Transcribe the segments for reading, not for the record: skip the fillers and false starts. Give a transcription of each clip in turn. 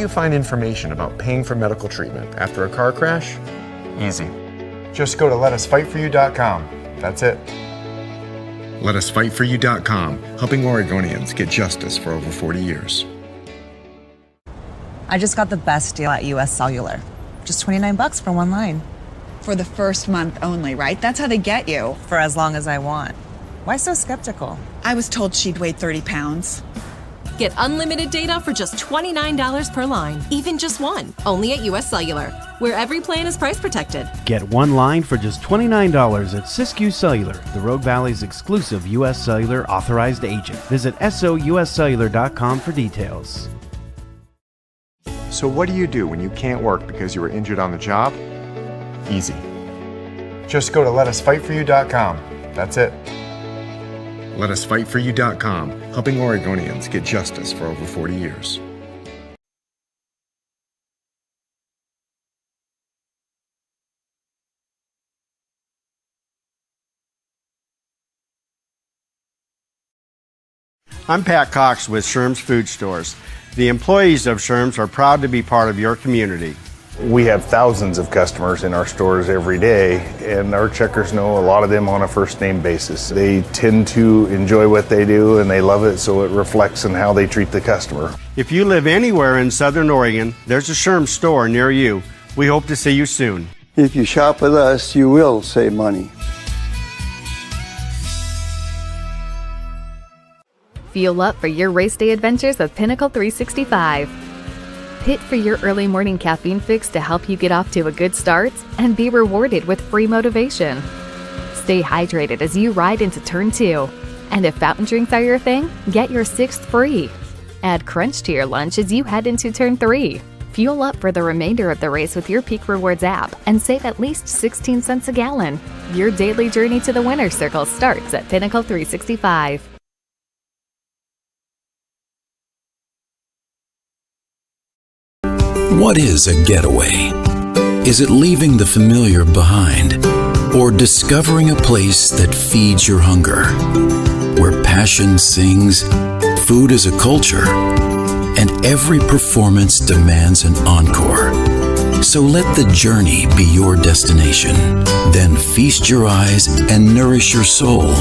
you find information about paying for medical treatment after a car crash? Easy. Just go to letusfightforyou.com. That's it. Letusfightforyou.com, helping Oregonians get justice for over 40 years. I just got the best deal at US Cellular. Just $29 for one line. For the first month only, right? That's how they get you. For as long as I want. Why so skeptical? I was told she'd weigh 30 pounds. Get unlimited data for just $29 per line, even just one. Only at US Cellular, where every plan is price protected. Get one line for just $29 at Siskiyou Cellular, the Rogue Valley's exclusive US Cellular authorized agent. Visit souscellular.com for details. So what do you do when you can't work because you were injured on the job? Easy. Just go to letusfightforyou.com. That's it. Letusfightforyou.com, helping Oregonians get justice for over 40 years. I'm Pat Cox with Sherm's Food Stores. The employees of Sherm's are proud to be part of your community. We have thousands of customers in our stores every day, and our checkers know a lot of them on a first name basis. They tend to enjoy what they do and they love it, so it reflects in how they treat the customer. If you live anywhere in Southern Oregon, there's a Sherm's store near you. We hope to see you soon. If you shop with us, you will save money. Fuel up for your race day adventures with Pinnacle 365. Hit for your early morning caffeine fix to help you get off to a good start and be rewarded with free motivation. Stay hydrated as you ride into Turn 2. And if fountain drinks are your thing, get your 6th free. Add Crunch to your lunch as you head into Turn 3. Fuel up for the remainder of the race with your Peak Rewards app and save at least 16 cents a gallon. Your daily journey to the winner's circle starts at Pinnacle 365. What is a getaway? Is it leaving the familiar behind, or discovering a place that feeds your hunger, where passion sings, food is a culture, and every performance demands an encore? So let the journey be your destination. Then feast your eyes and nourish your soul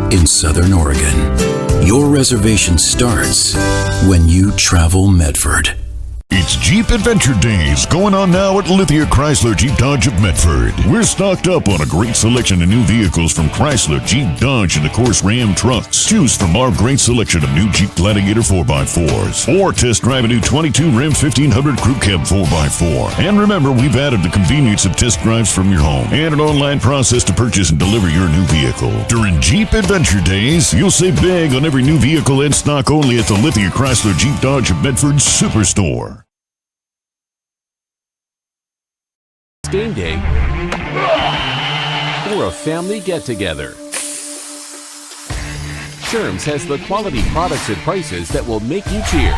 in Southern Oregon. Your reservation starts when you travel Medford. It's Jeep Adventure Days going on now at Lithia Chrysler Jeep Dodge of Medford. We're stocked up on a great selection of new vehicles from Chrysler, Jeep, Dodge, and of course Ram trucks. Choose from our great selection of new Jeep Gladiator 4x4s or test drive a new 22 Ram 1500 Crew Cab 4x4. And remember, we've added the convenience of test drives from your home and an online process to purchase and deliver your new vehicle. During Jeep Adventure Days, you'll save big on every new vehicle in stock only at the Lithia Chrysler Jeep Dodge of Medford Superstore. Game day or a family get-together. Sherm's has the quality products and prices that will make you cheer.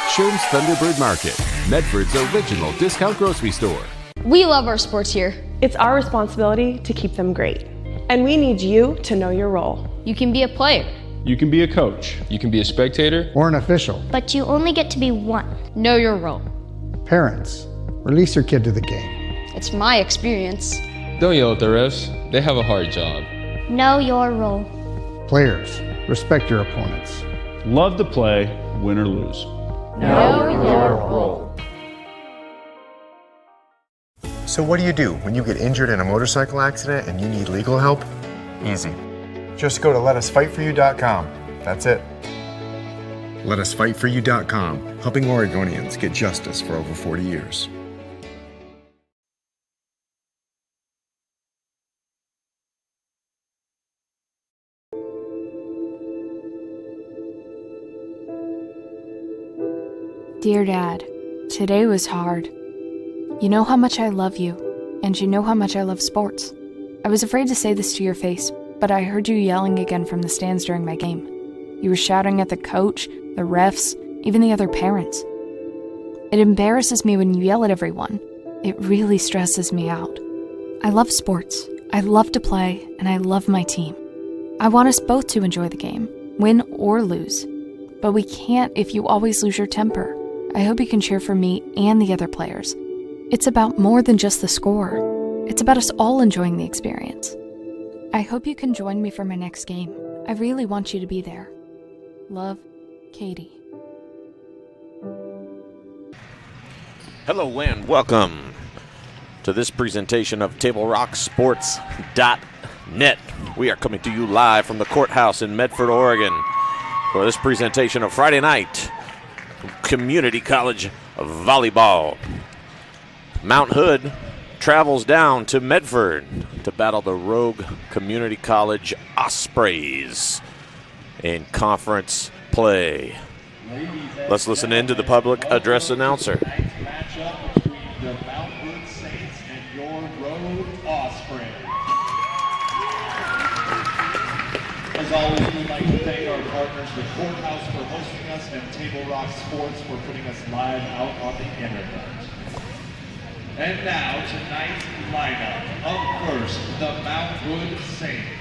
Sherm's Thunderbird Market, Medford's original discount grocery store. We love our sports here. It's our responsibility to keep them great. And we need you to know your role. You can be a player. You can be a coach. You can be a spectator. Or an official. But you only get to be one. Know your role. Parents, release your kid to the game. It's my experience. Don't yell at the refs. They have a hard job. Know your role. Players, respect your opponents. Love to play, win or lose. Know your role. So what do when you get injured in a motorcycle accident and you need legal help? Easy. Just go to letusfightforyou.com. That's it. Letusfightforyou.com, helping Oregonians get justice for over 40 years. Dear Dad, today was hard. You know how much I love you, and you know how much I love sports. I was afraid to say this to your face, but I heard you yelling again from the stands during my game. You were shouting at the coach, the refs, even the other parents. It embarrasses me when you yell at everyone. It really stresses me out. I love sports, I love to play, and I love my team. I want us both to enjoy the game, win or lose. But we can't if you always lose your temper. I hope you can cheer for me and the other players. It's about more than just the score. It's about us all enjoying the experience. I hope you can join me for my next game. I really want you to be there. Love, Katie. Hello and welcome to this presentation of TableRockSports.net. We are coming to you live from the courthouse in Medford, Oregon for this presentation of Friday night Community College Volleyball. Mount Hood travels down to Medford to battle the Rogue Community College Ospreys in conference play. Let's listen in to the public address announcer. Matchup between the Mount Hood Saints and your Rogue Osprey. As always, we'd like to thank our partners, the Courthouse, for hosting us, and Table Rock Sports for putting us live out on the internet. And now, tonight's lineup. Up first, the Mount Hood Saints.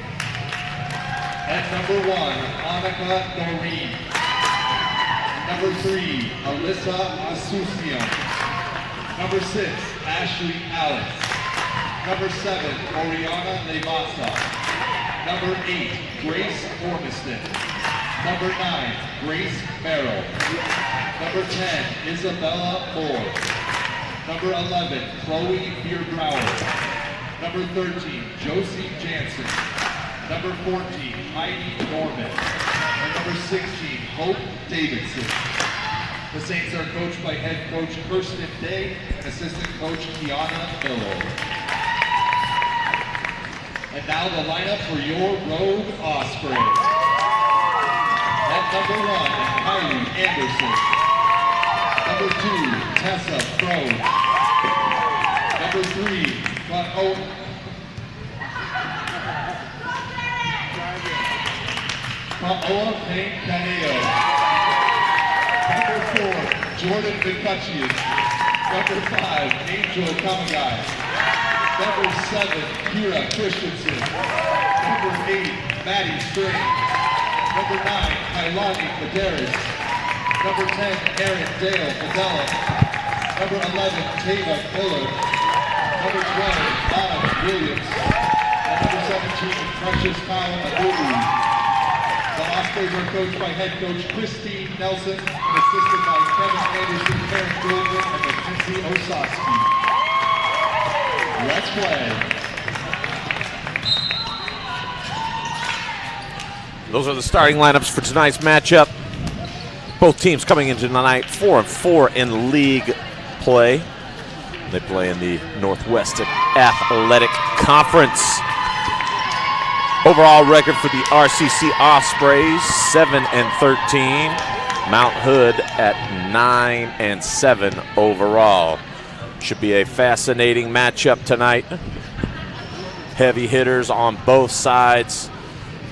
At number 1, Monica Doreen. Number 3, Alyssa Asuncion. Number 6, Ashley Alex. Number 7, Oriana Levasa. Number 8, Grace Ormiston. Number 9, Grace Merrill. Number 10, Isabella Moore. Number 11, Chloe Beer-Brower. Number 13, Josie Jansen. Number 14, Heidi Norman. And number 16, Hope Davidson. The Saints are coached by head coach Kirsten Day and assistant coach Kiana Miller. And now the lineup for your Rogue Osprey. At number 1, Kylie Anderson. Number 2, Tessa Crowe. Number 3, Paola Payne Caneo. Number 4, Jordan McCutcheon. Number 5, Angel Kamagai. Number 7, Kira Christensen. Number 8, Maddie Strange. Number 9, Kailani Medeiros. Number 10, Erin Dale Fidella. Number 11, Tava Miller. Number 12, Anna Williams. And number 17, Precious Kyle Adubu. The Ospreys are coached by head coach Christine Nelson and assisted by Kevin Anderson, Karen Goldman, and Mackenzie Osofsky. Let's play. Those are the starting lineups for tonight's matchup. Both teams coming into tonight 4-4 in league play. They play in the Northwest Athletic Conference. Overall record for the RCC Ospreys, 7-13. Mount Hood at 9-7 overall. Should be a fascinating matchup tonight. Heavy hitters on both sides.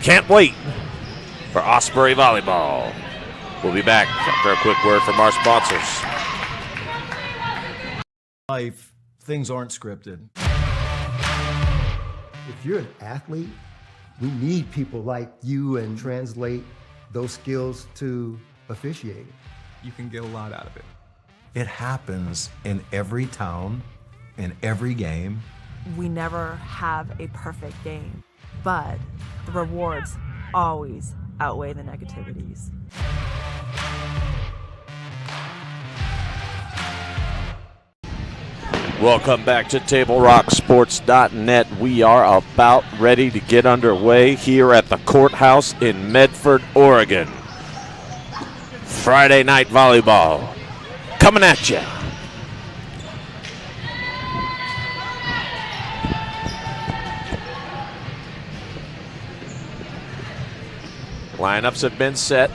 Can't wait for Osprey Volleyball. We'll be back after a quick word from our sponsors. Life, things aren't scripted. If you're an athlete, we need people like you and translate those skills to officiating. You can get a lot out of it. It happens in every town, in every game. We never have a perfect game, but the rewards always outweigh the negativities. Welcome back to TableRockSports.net. We are about ready to get underway here at the courthouse in Medford, Oregon. Friday night volleyball coming at you. Lineups have been set.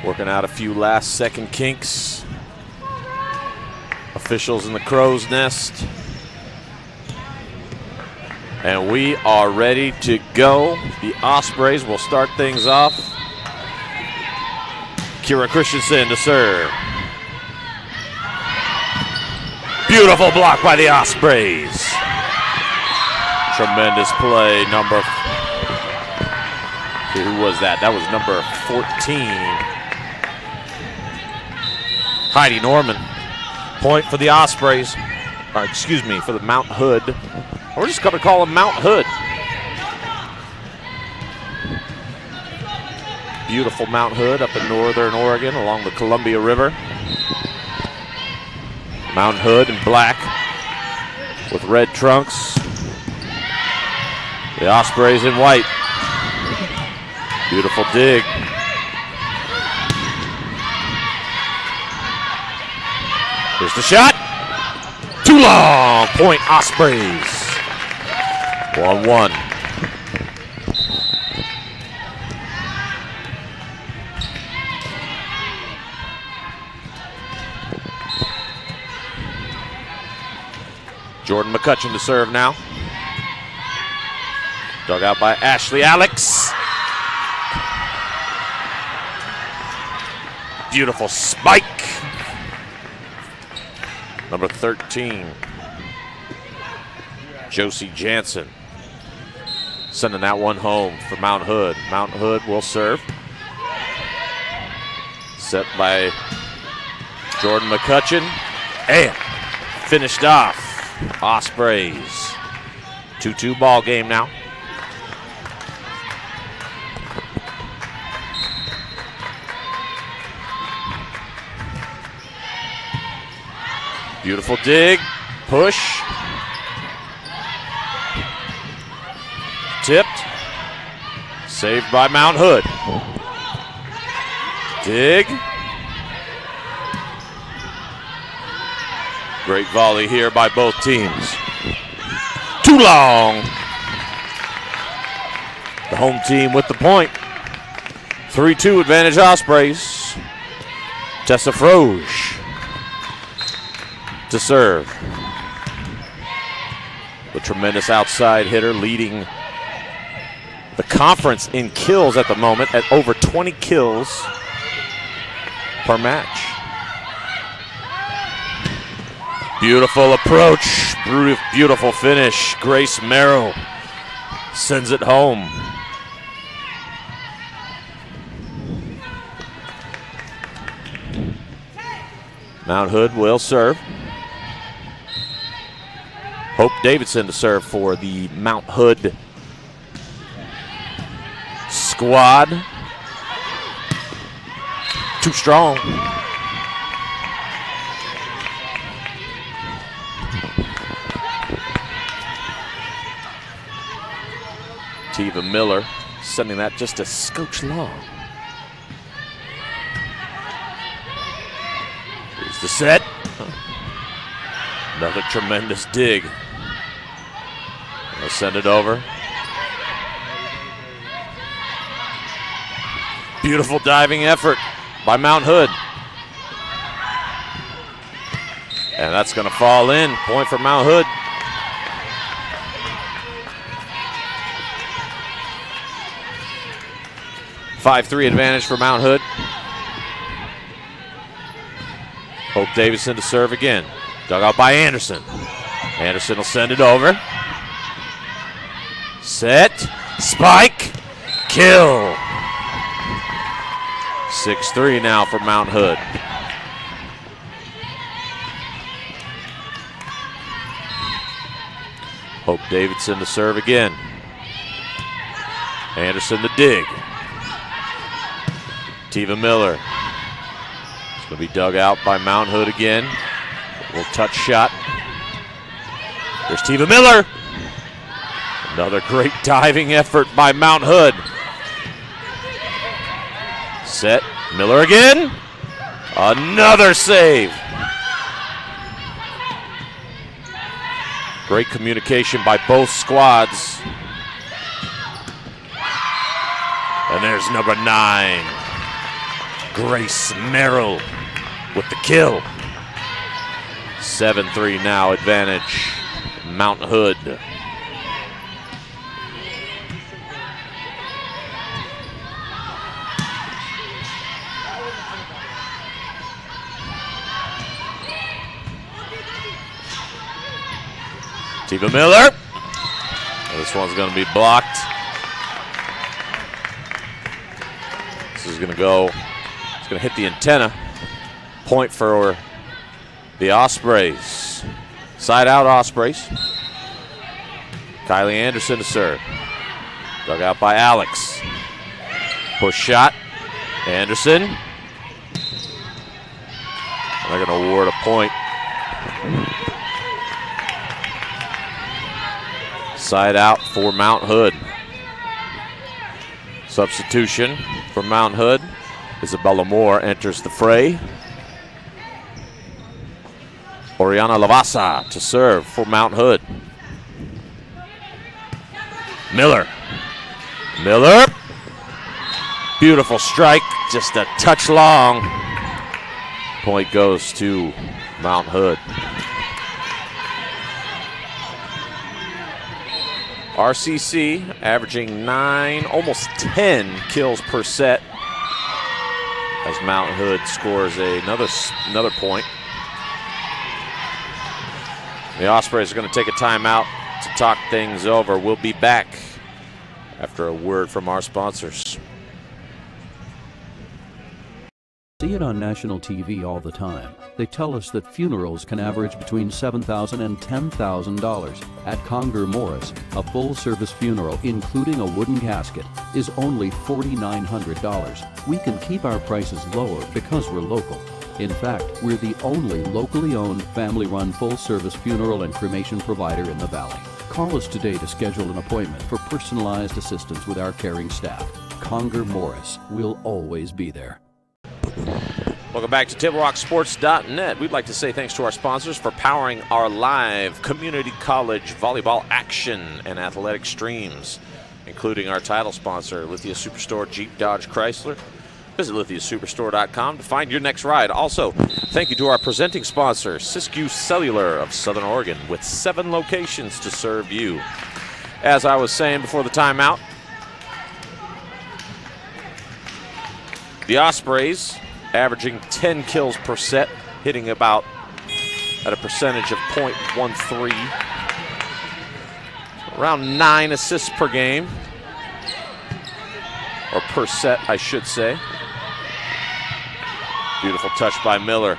Working out a few last-second kinks. Officials in the crow's nest. And we are ready to go. The Ospreys will start things off. Kira Christensen to serve. Beautiful block by the Ospreys. Tremendous play, number. Who was that? That was number 14. Heidi Norman. Point for the Ospreys. Or excuse me, for the Mount Hood. We're just going to call him Mount Hood. Beautiful Mount Hood up in northern Oregon along the Columbia River. Mount Hood in black with red trunks. The Ospreys in white. Beautiful dig. Here's the shot. Too long. Point Ospreys. 1-1. Jordan McCutcheon to serve now. Dug out by Ashley Alex. Beautiful spike. Number 13. Josie Jansen. Sending that one home for Mount Hood. Mount Hood will serve. Set by Jordan McCutcheon. And finished off. Ospreys. 2-2 ball game now. Beautiful dig, push, tipped, saved by Mount Hood. Dig. Great volley here by both teams. Too long. The home team with the point. 3-2 advantage Ospreys. Tessa Froge to serve. The tremendous outside hitter leading the conference in kills at the moment at over 20 kills per match. Beautiful approach, beautiful finish. Grace Merrill sends it home. Mount Hood will serve. Hope Davidson to serve for the Mount Hood squad. Too strong. Tiva Miller sending that just a scotch long. Here's the set. Another tremendous dig. They'll send it over. Beautiful diving effort by Mount Hood. And that's going to fall in. Point for Mount Hood. .53 advantage for Mount Hood. Hope Davidson to serve again. Dug out by Anderson. Anderson will send it over. Set. Spike. Kill. 6-3 now for Mount Hood. Hope Davidson to serve again. Anderson the dig. Tiva Miller. It's going to be dug out by Mount Hood again. A little touch shot. There's Tiva Miller. Another great diving effort by Mount Hood. Set. Miller again. Another save. Great communication by both squads. And there's number 9. Grace Merrill with the kill. 7-3 now, advantage Mount Hood. Tiva Miller. This one's going to be blocked. This is going to go, it's going to hit the antenna. Point for the Ospreys. Side out Ospreys. Kylie Anderson to serve. Dug out by Alex. Push shot. Anderson. They're going to award a point. Side out for Mount Hood. Substitution for Mount Hood. Isabella Moore enters the fray. Oriana Lavasa to serve for Mount Hood. Miller. Miller. Beautiful strike, just a touch long. Point goes to Mount Hood. RCC averaging 9, almost 10 kills per set as Mount Hood scores another point. The Ospreys are going to take a timeout to talk things over. We'll be back after a word from our sponsors. See it on national TV all the time. They tell us that funerals can average between $7,000 and $10,000. At Conger Morris, a full-service funeral, including a wooden casket, is only $4,900. We can keep our prices lower because we're local. In fact, we're the only locally owned, family-run full-service funeral and cremation provider in the Valley. Call us today to schedule an appointment for personalized assistance with our caring staff. Conger Morris, we'll always be there. Welcome back to TableRockSports.net. We'd like to say thanks to our sponsors for powering our live community college volleyball action and athletic streams, including our title sponsor, Lithia Superstore Jeep Dodge Chrysler. Visit lithiasuperstore.com to find your next ride. Also, thank you to our presenting sponsor, Siskiyou Cellular of Southern Oregon, with 7 locations to serve you. As I was saying before the timeout, the Ospreys averaging 10 kills per set, hitting about at a percentage of .13. Around 9 assists per game, or per set, I should say. Beautiful touch by Miller.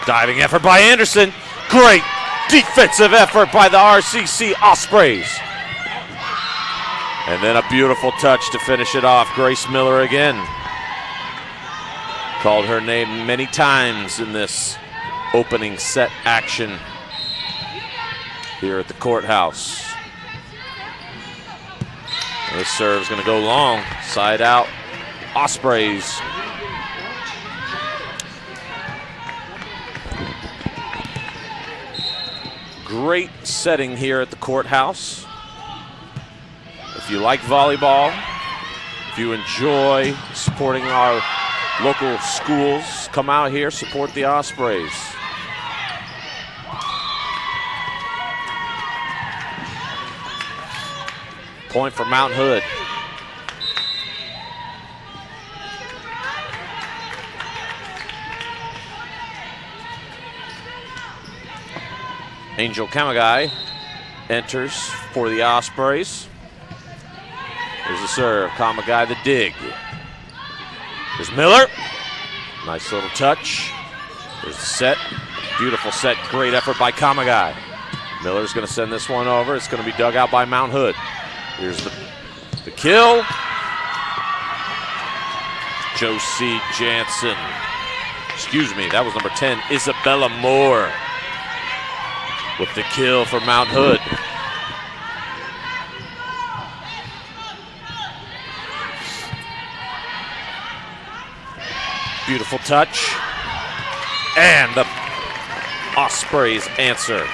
Diving effort by Anderson. Great defensive effort by the RCC Ospreys. And then a beautiful touch to finish it off. Grace Miller again. Called her name many times in this opening set action here at the courthouse. And this serve's going to go long. Side out. Ospreys. Great setting here at the courthouse. If you like volleyball, if you enjoy supporting our local schools, come out here, support the Ospreys. Point for Mount Hood. Angel Kamagai enters for the Ospreys. There's the serve, Kamagai the dig. There's Miller, nice little touch. There's the set, beautiful set, great effort by Kamagai. Miller's gonna send this one over. It's gonna be dug out by Mount Hood. Here's the kill. Josie Jansen. Excuse me, that was number 10, Isabella Moore, with the kill for Mount Hood. Beautiful touch. And the Ospreys answer.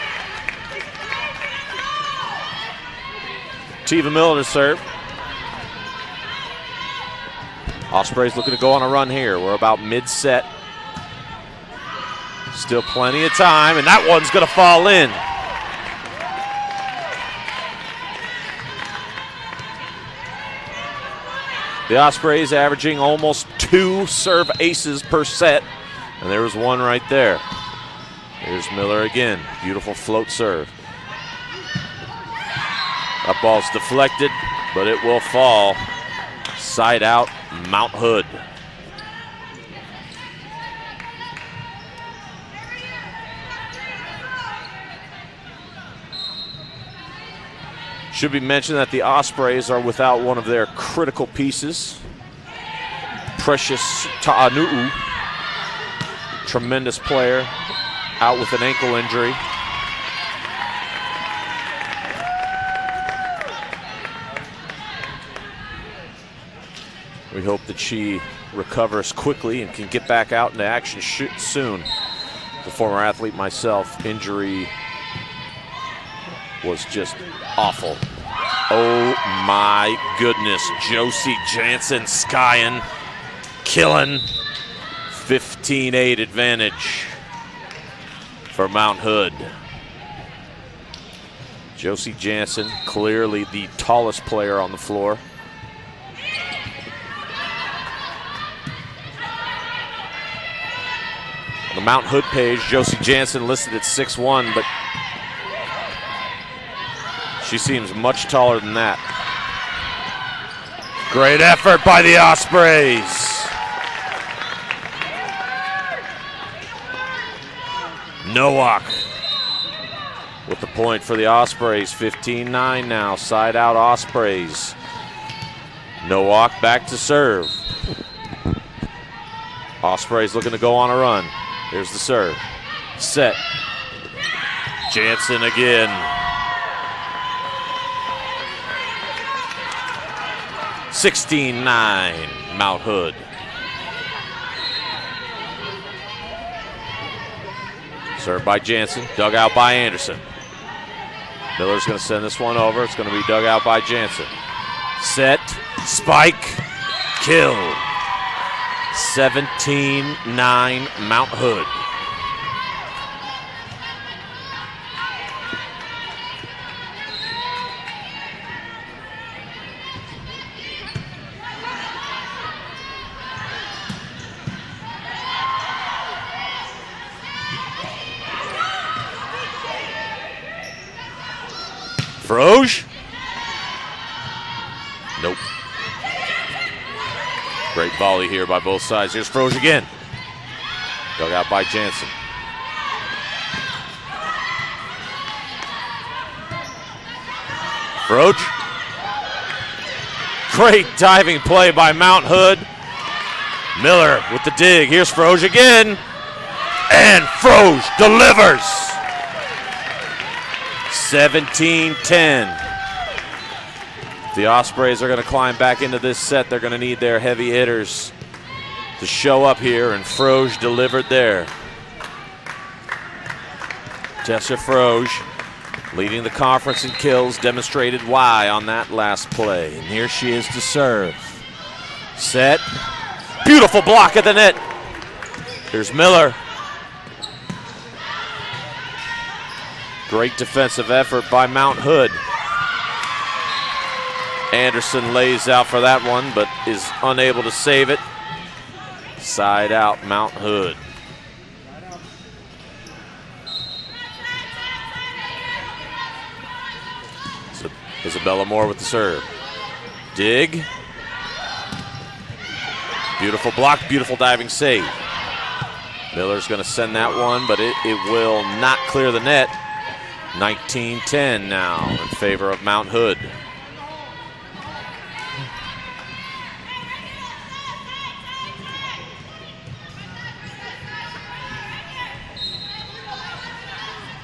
Tiva Miller to serve. Ospreys looking to go on a run here. We're about mid-set. Still plenty of time, and that one's going to fall in. The Ospreys averaging almost 2 serve aces per set, and there was one right there. Here's Miller again. Beautiful float serve. That ball's deflected, but it will fall. Side out, Mount Hood. Should be mentioned that the Ospreys are without one of their critical pieces. Precious Ta'anu'u, tremendous player, out with an ankle injury. We hope that she recovers quickly and can get back out into action soon. The former athlete myself, injury was just awful. Oh my goodness, Josie Jansen skying, killing. 15-8 advantage for Mount Hood. Josie Jansen, clearly the tallest player on the floor. On the Mount Hood page, Josie Jansen listed at 6'1", but she seems much taller than that. Great effort by the Ospreys. Nowak with the point for the Ospreys. 15-9 now. Side out Ospreys. Nowak back to serve. Ospreys looking to go on a run. Here's the serve. Set. Jansen again. 16-9, Mount Hood. Served by Jansen, dug out by Anderson. Miller's going to send this one over. It's going to be dug out by Jansen. Set, spike, kill. 17-9, Mount Hood. Froge? Nope. Great volley here by both sides. Here's Froge again. Dug out by Jansen. Froge. Great diving play by Mount Hood. Miller with the dig. Here's Froge again. And Froge delivers. 17-10. The Ospreys are going to climb back into this set. They're going to need their heavy hitters to show up here, and Froge delivered there. Tessa Froge, leading the conference in kills, demonstrated why on that last play. And here she is to serve. Set. Beautiful block at the net. Here's Miller. Great defensive effort by Mount Hood. Anderson lays out for that one, but is unable to save it. Side out, Mount Hood. So Isabella Moore with the serve. Dig. Beautiful block, beautiful diving save. Miller's going to send that one, but it will not clear the net. 19-10 now in favor of Mount Hood.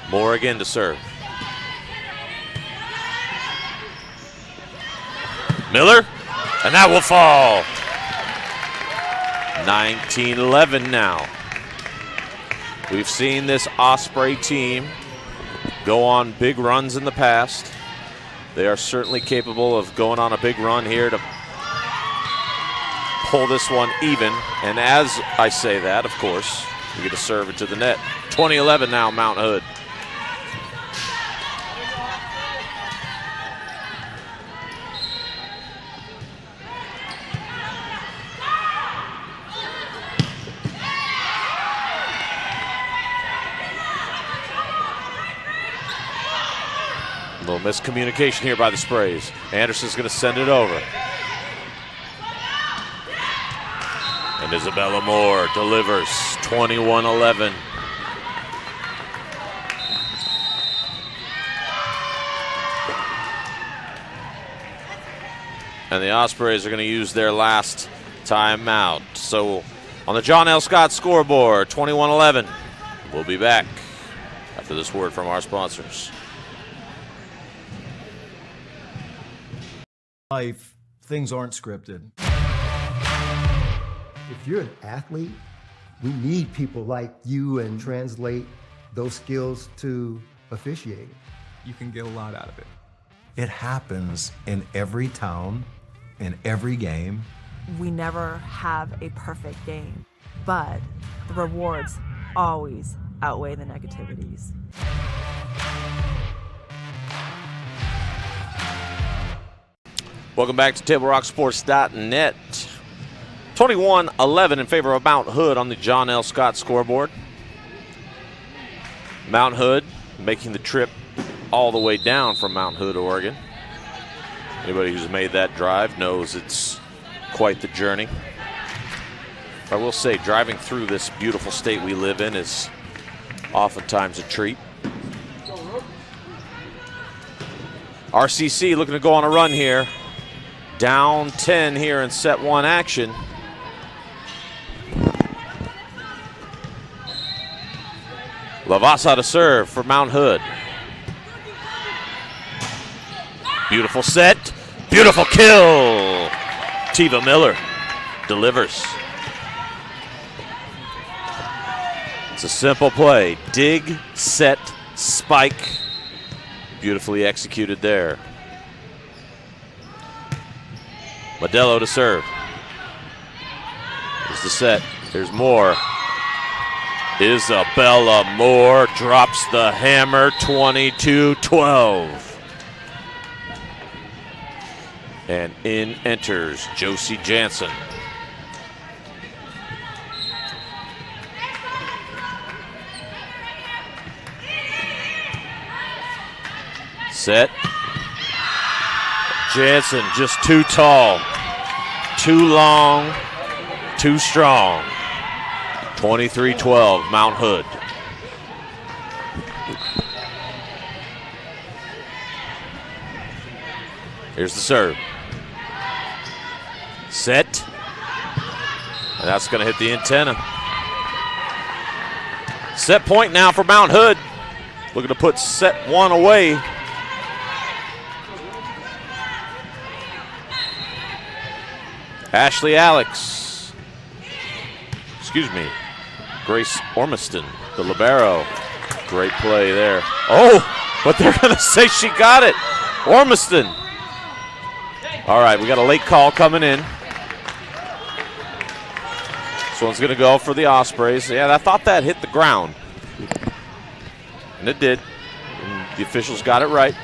Moore again to serve. Miller, and that will fall. 19-11 now. We've seen this Osprey team go on big runs in the past. They are certainly capable of going on a big run here to pull this one even. And as I say that, of course, you get to serve it to the net. 20-11 now, Mount Hood. A little miscommunication here by the Sprays. Anderson's going to send it over. And Isabella Moore delivers 21-11. And the Ospreys are going to use their last timeout. So on the John L. Scott scoreboard, 21-11. We'll be back after this word from our sponsors. Life, things aren't scripted. If you're an athlete, we need people like you and translate those skills to officiating. You can get a lot out of it. It happens in every town, in every game. We never have a perfect game, but the rewards always outweigh the negativities. Welcome back to TableRockSports.net. 21-11 in favor of Mount Hood on the John L. Scott scoreboard. Mount Hood making the trip all the way down from Mount Hood, Oregon. Anybody who's made that drive knows it's quite the journey. I will say, driving through this beautiful state we live in is oftentimes a treat. RCC looking to go on a run here. Down 10 here in set one action. Lavasa to serve for Mount Hood. Beautiful set, beautiful kill. Tiva Miller delivers. It's a simple play. Dig, set, spike. Beautifully executed there. Modelo to serve. Here's the set. Here's Moore. Isabella Moore drops the hammer, 22-12. And in enters Josie Jansen. Set. Jansen just too tall, too long, too strong. 23-12, Mount Hood. Here's the serve. Set. And that's going to hit the antenna. Set point now for Mount Hood. Looking to put set one away. Ashley Alex. Excuse me. Grace Ormiston, the libero. Great play there. Oh, but they're going to say she got it. Ormiston. All right, we got a late call coming in. This one's going to go for the Ospreys. Yeah, I thought that hit the ground. And it did. And the officials got it right.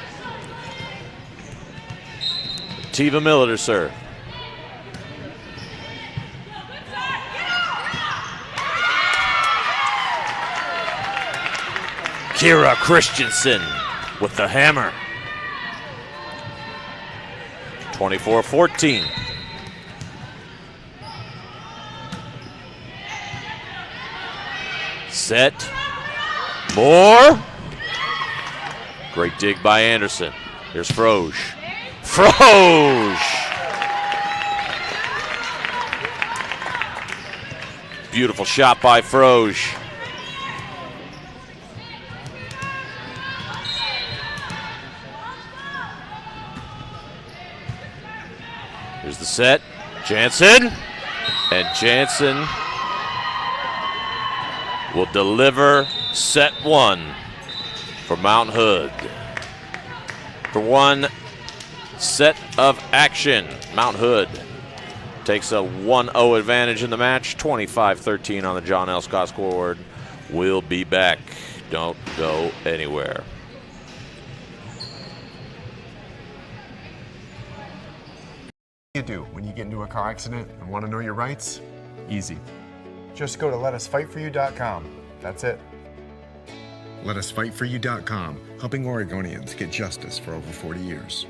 Tiva Miller to serve. Kira Christensen with the hammer. 24-14. Set. Moore. Great dig by Anderson. Here's Froge. Froge! Beautiful shot by Froge. Here's the set. Jansen. And Jansen will deliver set one for Mount Hood. For one set of action, Mount Hood takes a 1-0 advantage in the match, 25-13 on the John L. Scott scoreboard. We'll be back. Don't go anywhere. What do you do when you get into a car accident and want to know your rights? Easy. Just go to letusfightforyou.com. That's it. LetUsFightForYou.com, helping Oregonians get justice for over 40 years.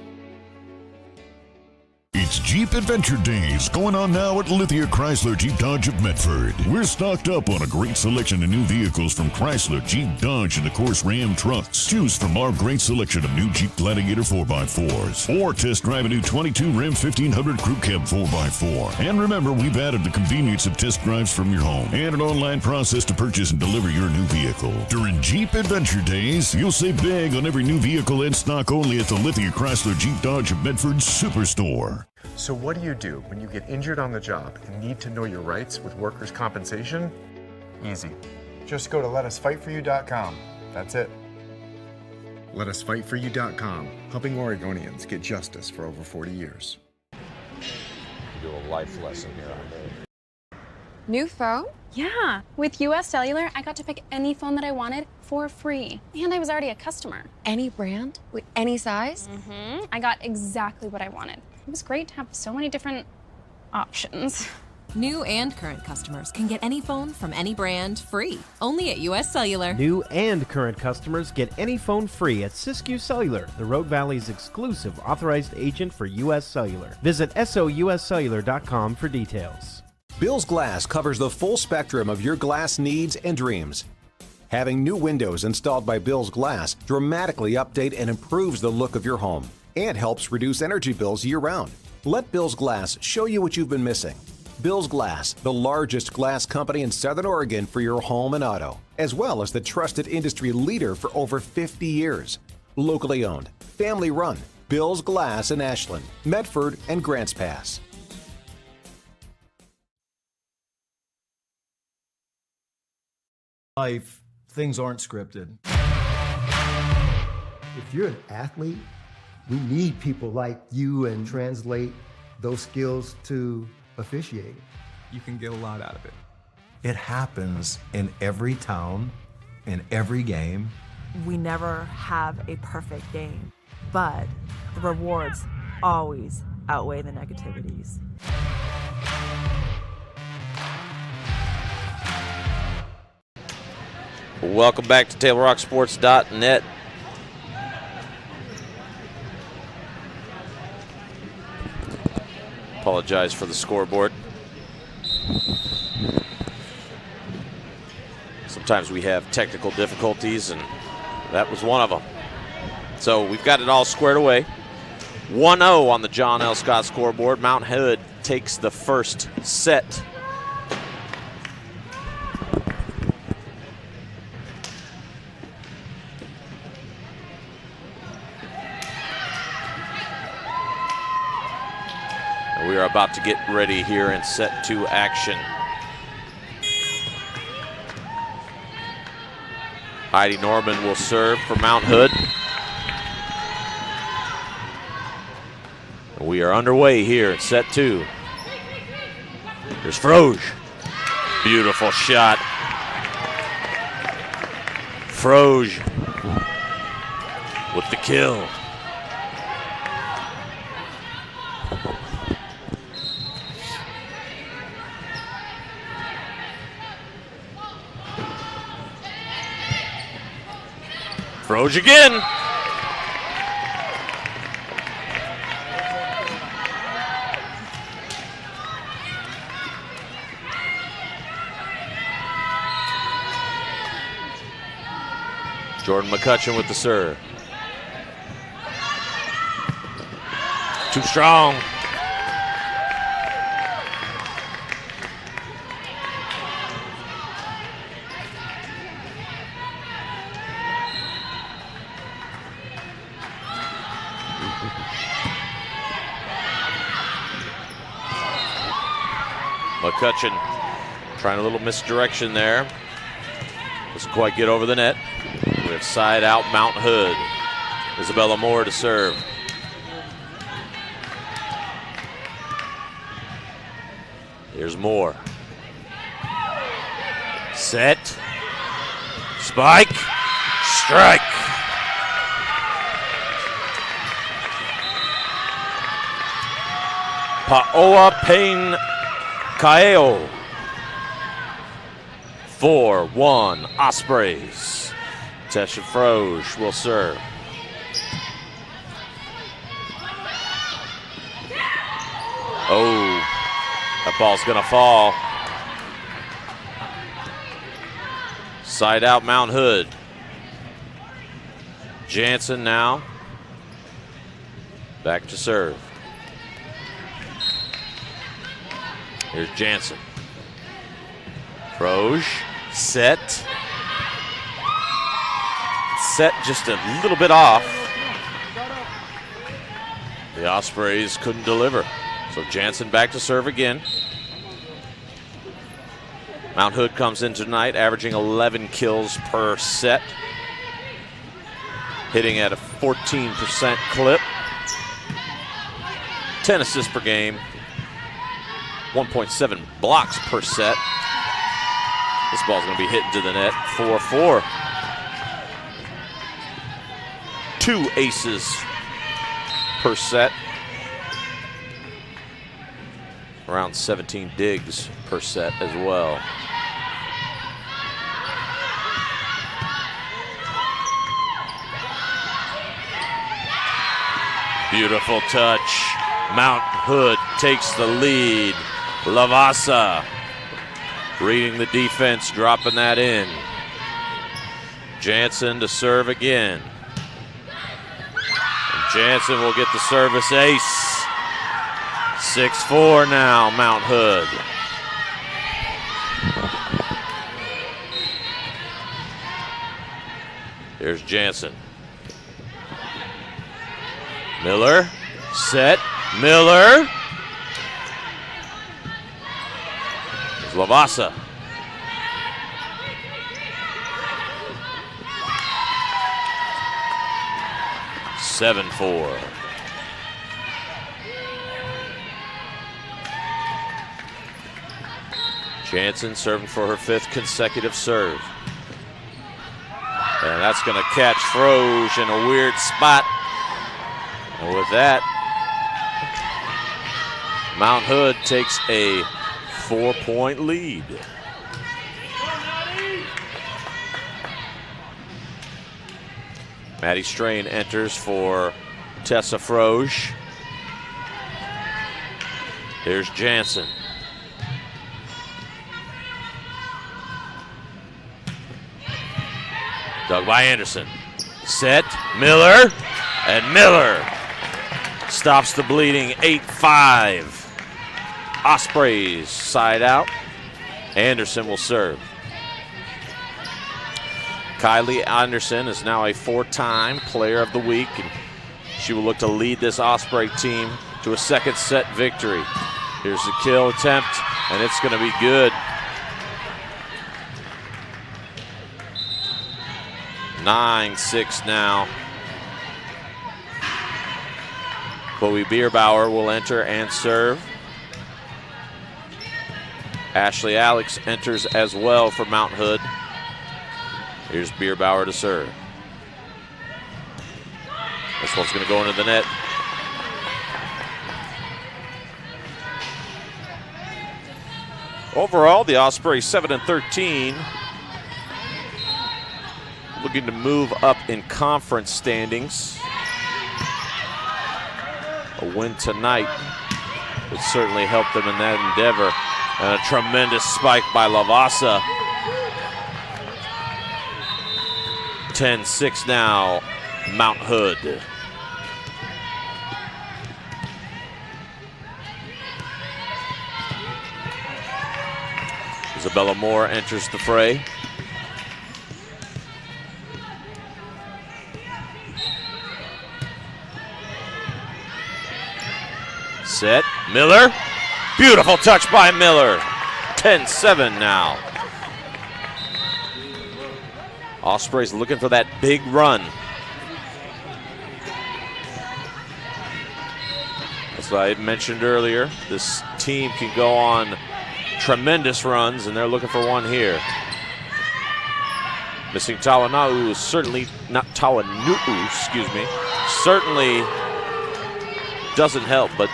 It's Jeep Adventure Days going on now at Lithia Chrysler Jeep Dodge of Medford. We're stocked up on a great selection of new vehicles from Chrysler, Jeep, Dodge, and of course Ram trucks. Choose from our great selection of new Jeep Gladiator 4x4s or test drive a new 22 Ram 1500 Crew Cab 4x4. And remember, we've added the convenience of test drives from your home and an online process to purchase and deliver your new vehicle. During Jeep Adventure Days, you'll save big on every new vehicle in stock only at the Lithia Chrysler Jeep Dodge of Medford Superstore. So what do you do when you get injured on the job and need to know your rights with workers' compensation? Easy. Just go to LetUsFightForYou.com. That's it. LetUsFightForYou.com, helping Oregonians get justice for over 40 years. Do a life lesson here on there. New phone? Yeah. With US Cellular, I got to pick any phone that I wanted for free. And I was already a customer. Any brand? With any size? Mm-hmm. I got exactly what I wanted. It was great to have so many different options. New and current customers can get any phone from any brand free, only at US Cellular. New and current customers get any phone free at Siskiyou Cellular, the Rogue Valley's exclusive authorized agent for US Cellular. Visit souscellular.com for details. Bill's Glass covers the full spectrum of your glass needs and dreams. Having new windows installed by Bill's Glass dramatically update and improves the look of your home and helps reduce energy bills year-round. Let Bill's Glass show you what you've been missing. Bill's Glass, the largest glass company in Southern Oregon for your home and auto, as well as the trusted industry leader for over 50 years. Locally owned, family run, Bill's Glass in Ashland, Medford, and Grants Pass. Life, things aren't scripted. If you're an athlete, we need people like you and translate those skills to officiating. You can get a lot out of it. It happens in every town, in every game. We never have a perfect game, but the rewards always outweigh the negativities. Welcome back to TableRockSports.net. Apologize for the scoreboard. Sometimes we have technical difficulties, and that was one of them. So we've got it all squared away. 1-0 on the John L. Scott scoreboard. Mount Hood takes the first set. We are about to get ready here in set 2 action. Heidi Norman will serve for Mount Hood. We are underway here in set 2. Here's Froge. Beautiful shot. Froge with the kill. Froge again. Jordan McCutcheon with the serve. Too strong. McCutcheon trying a little misdirection there. Doesn't quite get over the net. We have side out Mount Hood. Isabella Moore to serve. Here's Moore. Set. Spike. Strike. Paoa Payne Kaeo. 4-1 Ospreys. Tesha Froge will serve. Oh, that ball's gonna fall. Side out Mount Hood. Jansen now. Back to serve. Here's Jansen. Froge, set. Set just a little bit off. The Ospreys couldn't deliver. So Jansen back to serve again. Mount Hood comes in tonight averaging 11 kills per set. Hitting at a 14% clip. 10 assists per game. 1.7 blocks per set. This ball's going to be hit into the net. 4-4. 2 aces per set. Around 17 digs per set as well. Beautiful touch. Mount Hood takes the lead. Lavasa reading the defense, dropping that in. Jansen to serve again. And Jansen will get the service ace. 6-4 now, Mount Hood. Here's Jansen. Miller, set, Miller. There's Lavasa. Seven, 4. Jansen serving for her 5th consecutive serve. And that's going to catch Froge in a weird spot. And with that, Mount Hood takes a 4-point lead. Maddie Strain enters for Tessa Froge. Here's Jansen. Dug by Anderson. Set, Miller, and Miller stops the bleeding. 8-5. Ospreys side out. Anderson will serve. Kylie Anderson is now a 4-time Player of the Week, and she will look to lead this Osprey team to a 2nd set victory. Here's the kill attempt, and it's going to be good. 9-6 now. Chloe Bierbauer will enter and serve. Ashley Alex enters as well for Mount Hood. Here's Bierbauer to serve. This one's going to go into the net. Overall, the Ospreys 7-13. Looking to move up in conference standings. A win tonight would certainly help them in that endeavor. And a tremendous spike by Lavasa. 10-6 now, Mount Hood. Isabella Moore enters the fray. Set, Miller. Beautiful touch by Miller. 10-7 now. Ospreys looking for that big run. As I had mentioned earlier, this team can go on tremendous runs, and they're looking for one here. Missing Tawanau is certainly, not Tawanuu, excuse me, certainly doesn't help, but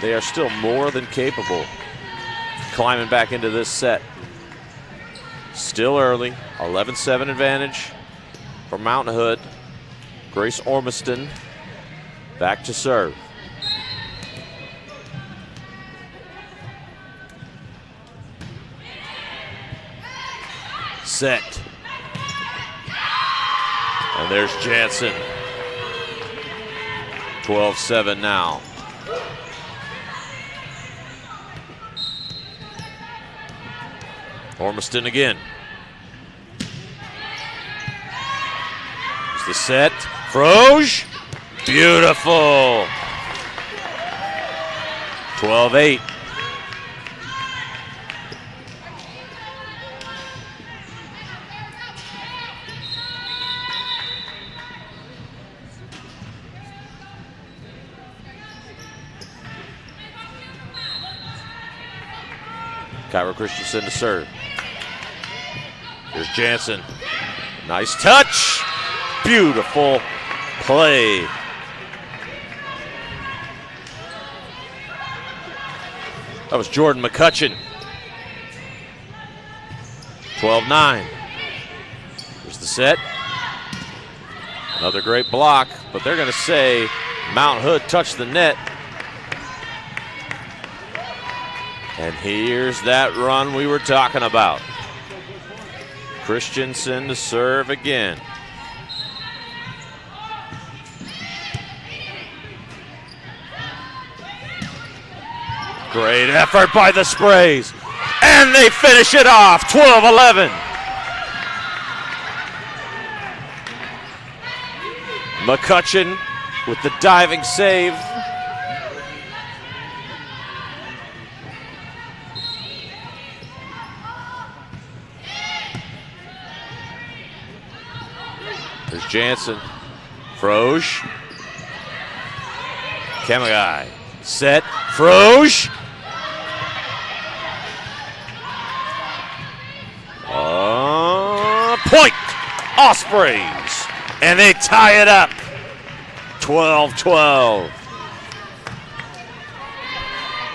they are still more than capable climbing back into this set. Still early, 11-7 advantage for Mount Hood. Grace Ormiston back to serve. Set. And there's Jansen. 12-7 now. Ormiston again. Here's the set. Froge. Beautiful. 12-8. Kyra Christensen to serve. Here's Jansen. Nice touch. Beautiful play. That was Jordan McCutcheon. 12-9. Here's the set. Another great block, but they're going to say Mount Hood touched the net. And here's that run we were talking about. Christensen to serve again. Great effort by the Sprays. And they finish it off, 12-11. McCutcheon with the diving save. There's Jansen. Froge. Kamagai. Set. Froge. Point. Ospreys. And they tie it up. 12-12.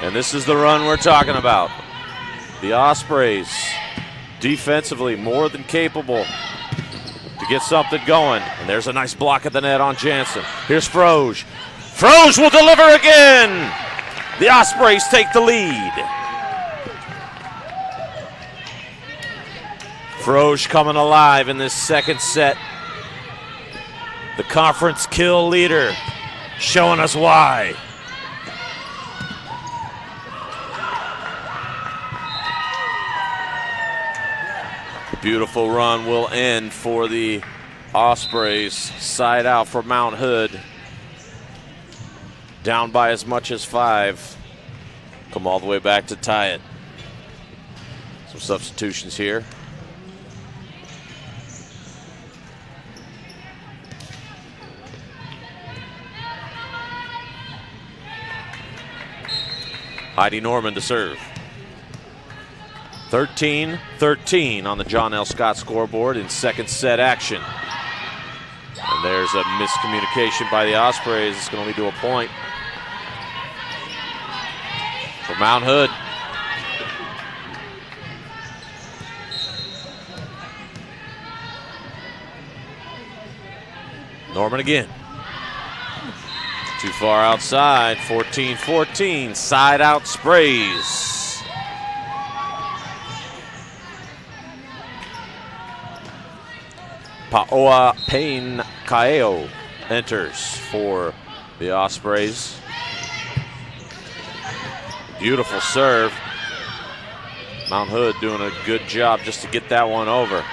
And this is the run we're talking about. The Ospreys defensively more than capable to get something going. And there's a nice block at the net on Jansen. Here's Froge. Froge will deliver again. The Ospreys take the lead. Froge coming alive in this second set. The conference kill leader showing us why. Beautiful run will end for the Ospreys. Side out for Mount Hood. Down by as much as 5. Come all the way back to tie it. Some substitutions here. Heidi Norman to serve. 13-13 on the John L. Scott scoreboard in second set action. And there's a miscommunication by the Ospreys. It's going to lead to a point for Mount Hood. Norman again. Too far outside, 14-14, side out Sprays. Paoa Payne Kaeo enters for the Ospreys. Beautiful serve. Mount Hood doing a good job just to get that one over.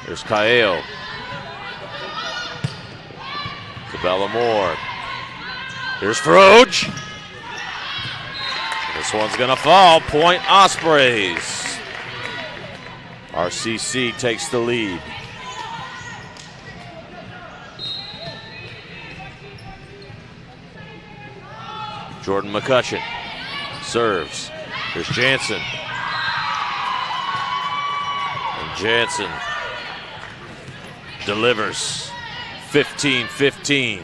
There's Kaeo. Isabella Moore. Here's Froge. This one's gonna fall. Point Ospreys. RCC takes the lead. Jordan McCutcheon serves. Here's Jansen. And Jansen delivers. 15-15.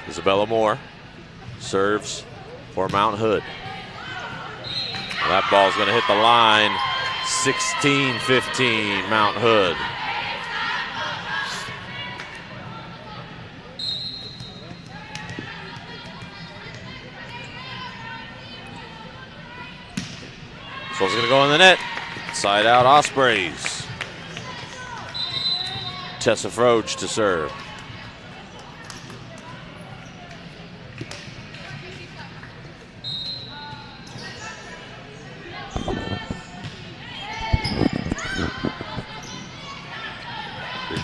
Isabella Moore serves for Mount Hood. That ball's going to hit the line. 16-15 Mount Hood. This one's going to go in the net. Side out Ospreys. Tessa Froge to serve.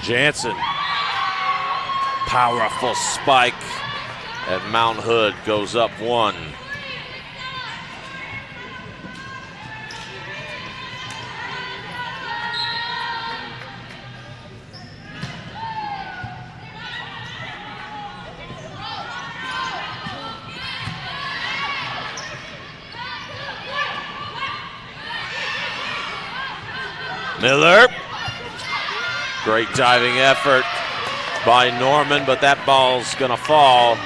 Jansen, powerful spike, and Mount Hood goes up 1. Miller. Great diving effort by Norman, but that ball's gonna fall.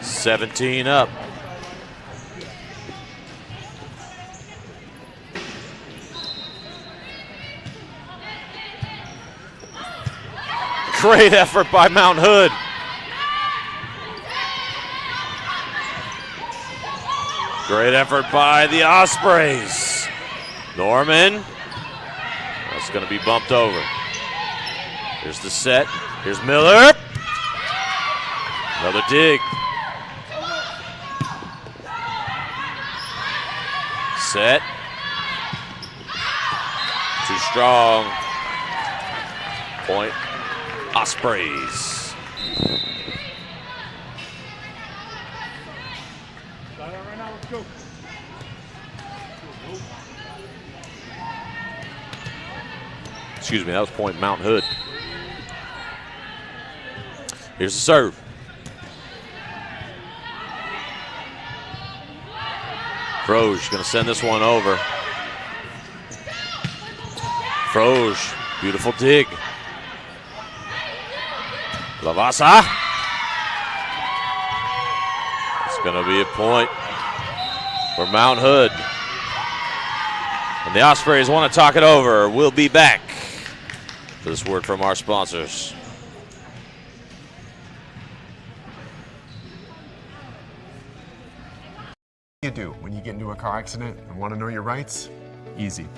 17 up. Great effort by Mount Hood. Great effort by the Ospreys. Norman. That's going to be bumped over. Here's the set. Here's Miller. Another dig. Set. Too strong. Point. Ospreys. Excuse me, that was point Mount Hood. Here's the serve. Froge going to send this one over. Froge, beautiful dig. Lavasa. It's going to be a point for Mount Hood. And the Ospreys want to talk it over. We'll be back for this word from our sponsors. What do you do when you get into a car accident and want to know your rights? Easy.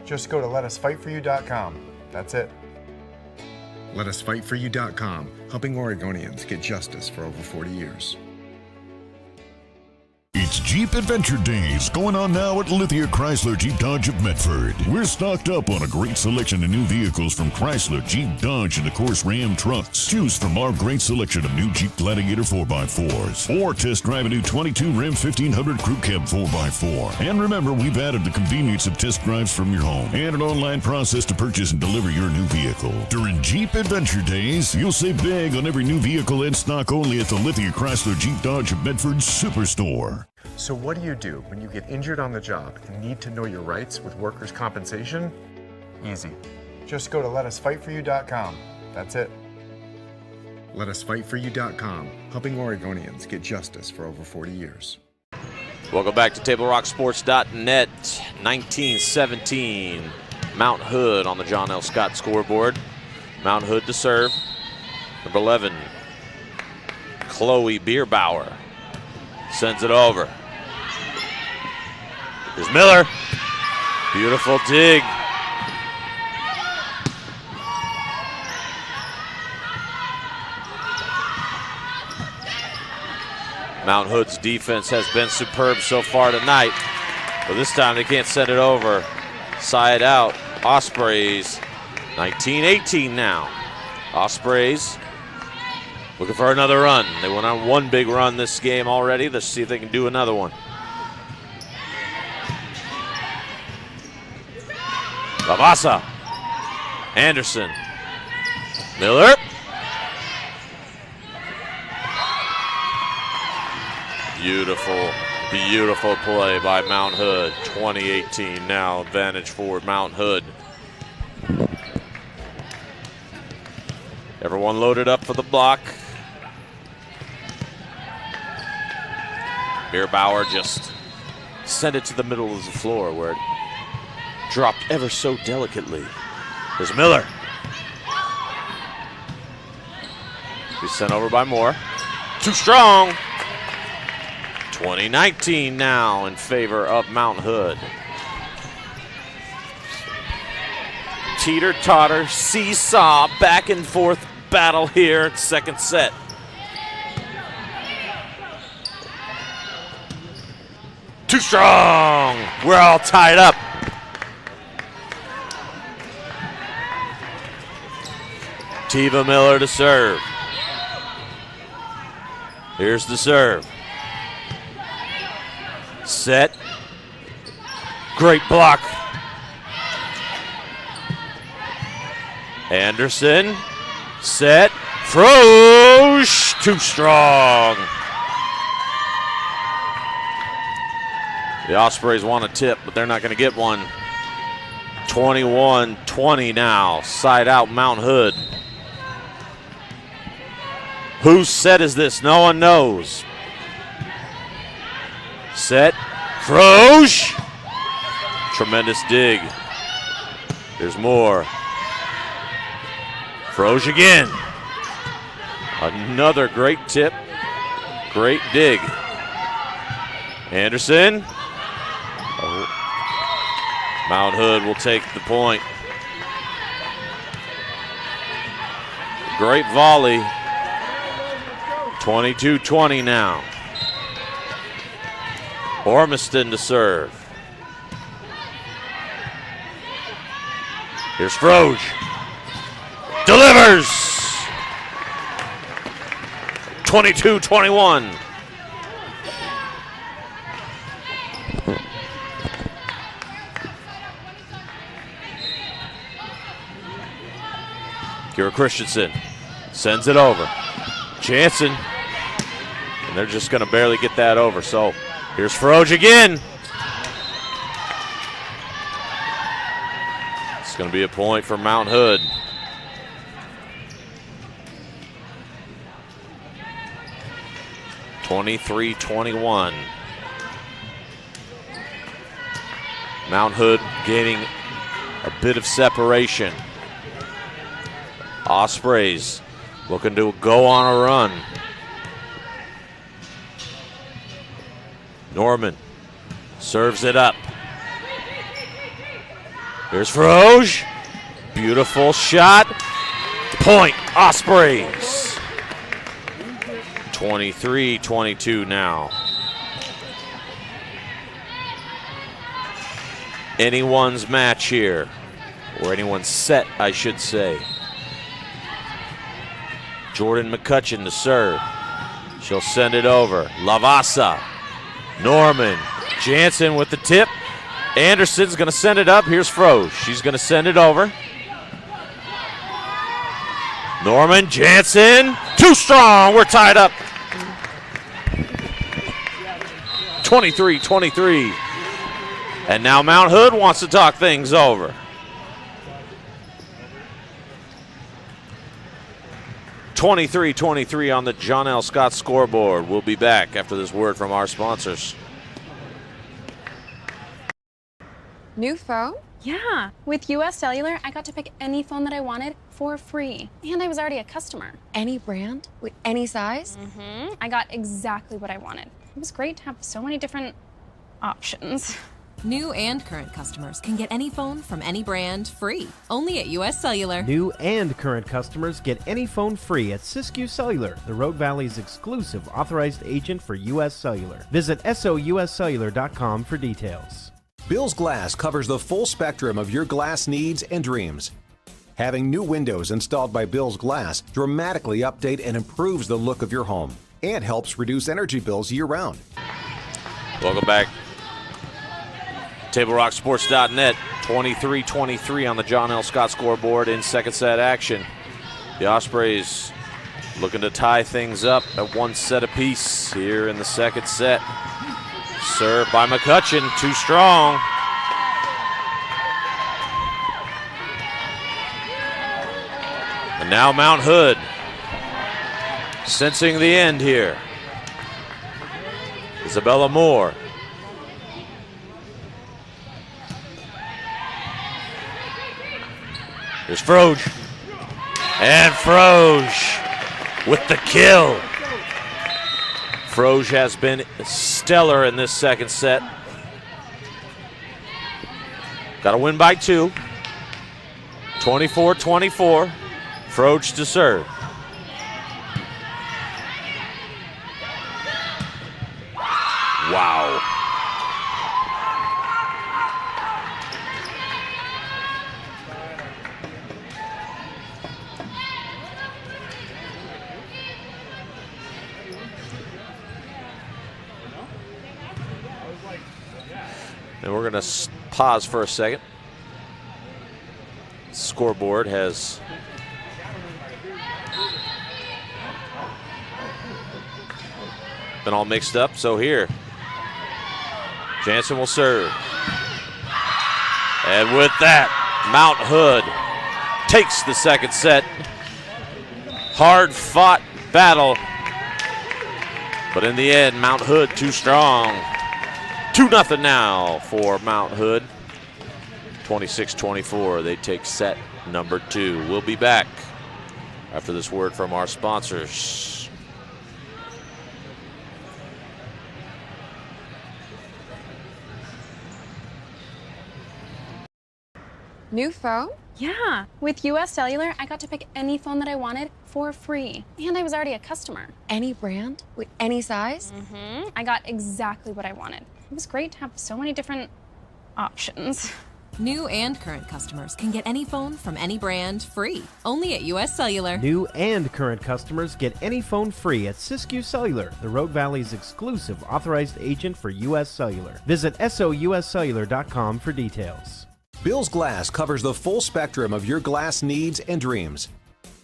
Just go to letusfightforyou.com. That's it. Letusfightforyou.com, helping Oregonians get justice for over 40 years. It's Jeep Adventure Days going on now at Lithia Chrysler Jeep Dodge of Medford. We're stocked up on a great selection of new vehicles from Chrysler, Jeep, Dodge, and of course Ram trucks. Choose from our great selection of new Jeep Gladiator 4x4s or test drive a new 22 Ram 1500 Crew Cab 4x4. And remember, we've added the convenience of test drives from your home and an online process to purchase and deliver your new vehicle. During Jeep Adventure Days, you'll save big on every new vehicle and stock only at the Lithia Chrysler Jeep Dodge of Medford Superstore. So what do you do when you get injured on the job and need to know your rights with workers' compensation? Easy. Just go to letusfightforyou.com. That's it. Letusfightforyou.com, helping Oregonians get justice for over 40 years. Welcome back to TableRockSports.net. 1917. Mount Hood on the John L. Scott scoreboard. Mount Hood to serve. Number 11, Chloe Bierbauer. Sends it over. Here's Miller. Beautiful dig. Mount Hood's defense has been superb so far tonight, but this time they can't send it over. Side out, Ospreys. 19-18 now. Ospreys looking for another run. They went on one big run this game already. Let's see if they can do another one. Lavasa. Anderson. Miller. Beautiful, beautiful play by Mount Hood. 20-18 now, advantage for Mount Hood. Everyone loaded up for the block. Bauer just sent it to the middle of the floor where it dropped ever so delicately. There's Miller. He's sent over by Moore. Too strong. 2019 now in favor of Mount Hood. Teeter-totter, seesaw, back and forth battle here, second set. Too strong. We're all tied up. Tiva Miller to serve. Here's the serve. Set. Great block. Anderson. Set. Frosch. Too strong. The Ospreys want a tip, but they're not going to get one. 21-20 now. Side out Mount Hood. Whose set is this? No one knows. Set. Frosch. Tremendous dig. There's more. Frosch again. Another great tip. Great dig. Anderson. Oh. Mount Hood will take the point. Great volley. 22-20 now. Ormiston to serve. Here's Froge. Delivers! 22-21. Kira Christensen sends it over. Jansen. And they're just going to barely get that over. So here's Froge again. It's going to be a point for Mount Hood. (23-21). Mount Hood gaining a bit of separation. Ospreys looking to go on a run. Norman serves it up. Here's Froge. Beautiful shot. Point, Ospreys. 23-22 now. Anyone's match here, or anyone's set, I should say. Jordan McCutcheon to serve. She'll send it over. Lavasa. Norman. Jansen with the tip. Anderson's going to send it up. Here's Froge. She's going to send it over. Norman. Jansen. Too strong. We're tied up. 23-23. And now Mount Hood wants to talk things over. 23-23 on the John L. Scott scoreboard. We'll be back after this word from our sponsors. New phone? Yeah. With US Cellular, I got to pick any phone that I wanted for free. And I was already a customer. Any brand? With any size? Mm-hmm. I got exactly what I wanted. It was great to have so many different options. New and current customers can get any phone from any brand free, only at US Cellular. New and current customers get any phone free at Siskiyou Cellular, the Rogue Valley's exclusive authorized agent for US Cellular. Visit souscellular.com for details. Bill's Glass covers the full spectrum of your glass needs and dreams. Having new windows installed by Bill's Glass dramatically update and improves the look of your home and helps reduce energy bills year-round. Welcome back. TableRockSports.net, 23-23 on the John L. Scott scoreboard in second set action. The Ospreys looking to tie things up at one set apiece here in the second set. Served by McCutcheon, too strong. And now Mount Hood sensing the end here. Isabella Moore. Here's Froge. And Froge with the kill. Froge has been stellar in this second set. Got to win by 2. 24-24. Froge to serve. Wow. And we're going to pause for a second. Scoreboard has been all mixed up, so here, Jansen will serve. And with that, Mount Hood takes the second set. Hard-fought battle, but in the end, Mount Hood too strong. 2-0 now for Mount Hood. 26-24, they take set number 2. We'll be back after this word from our sponsors. New phone? Yeah. With US Cellular, I got to pick any phone that I wanted for free. And I was already a customer. Any brand? With any size? Mm-hmm. I got exactly what I wanted. It was great to have so many different options. New and current customers can get any phone from any brand free, only at US Cellular. New and current customers get any phone free at Siskiyou Cellular, the Rogue Valley's exclusive authorized agent for US Cellular. Visit souscellular.com for details. Bill's Glass covers the full spectrum of your glass needs and dreams.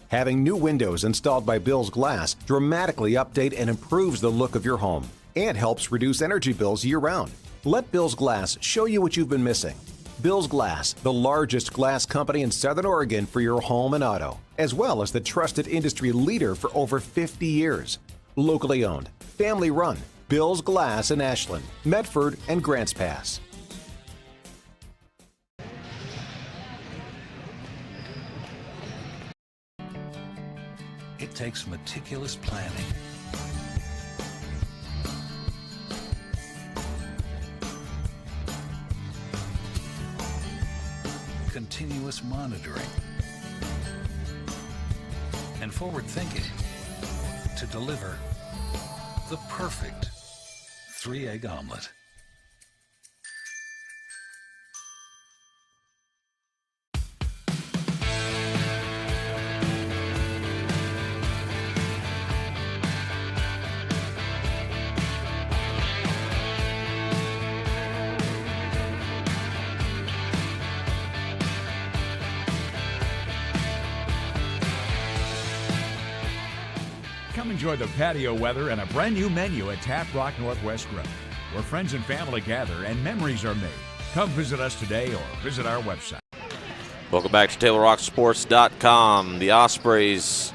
Having new windows installed by Bill's Glass dramatically update and improves the look of your home and helps reduce energy bills year-round. Let Bill's Glass show you what you've been missing. Bill's Glass, the largest glass company in Southern Oregon for your home and auto, as well as the trusted industry leader for over 50 years. Locally owned, family run, Bill's Glass in Ashland, Medford, and Grants Pass. It takes meticulous planning, continuous monitoring, and forward thinking to deliver the perfect 3-egg omelet. Come enjoy the patio weather and a brand new menu at Tap Rock Northwest Grill, where friends and family gather and memories are made. Come visit us today or visit our website. Welcome back to TaylorRockSports.com. The Ospreys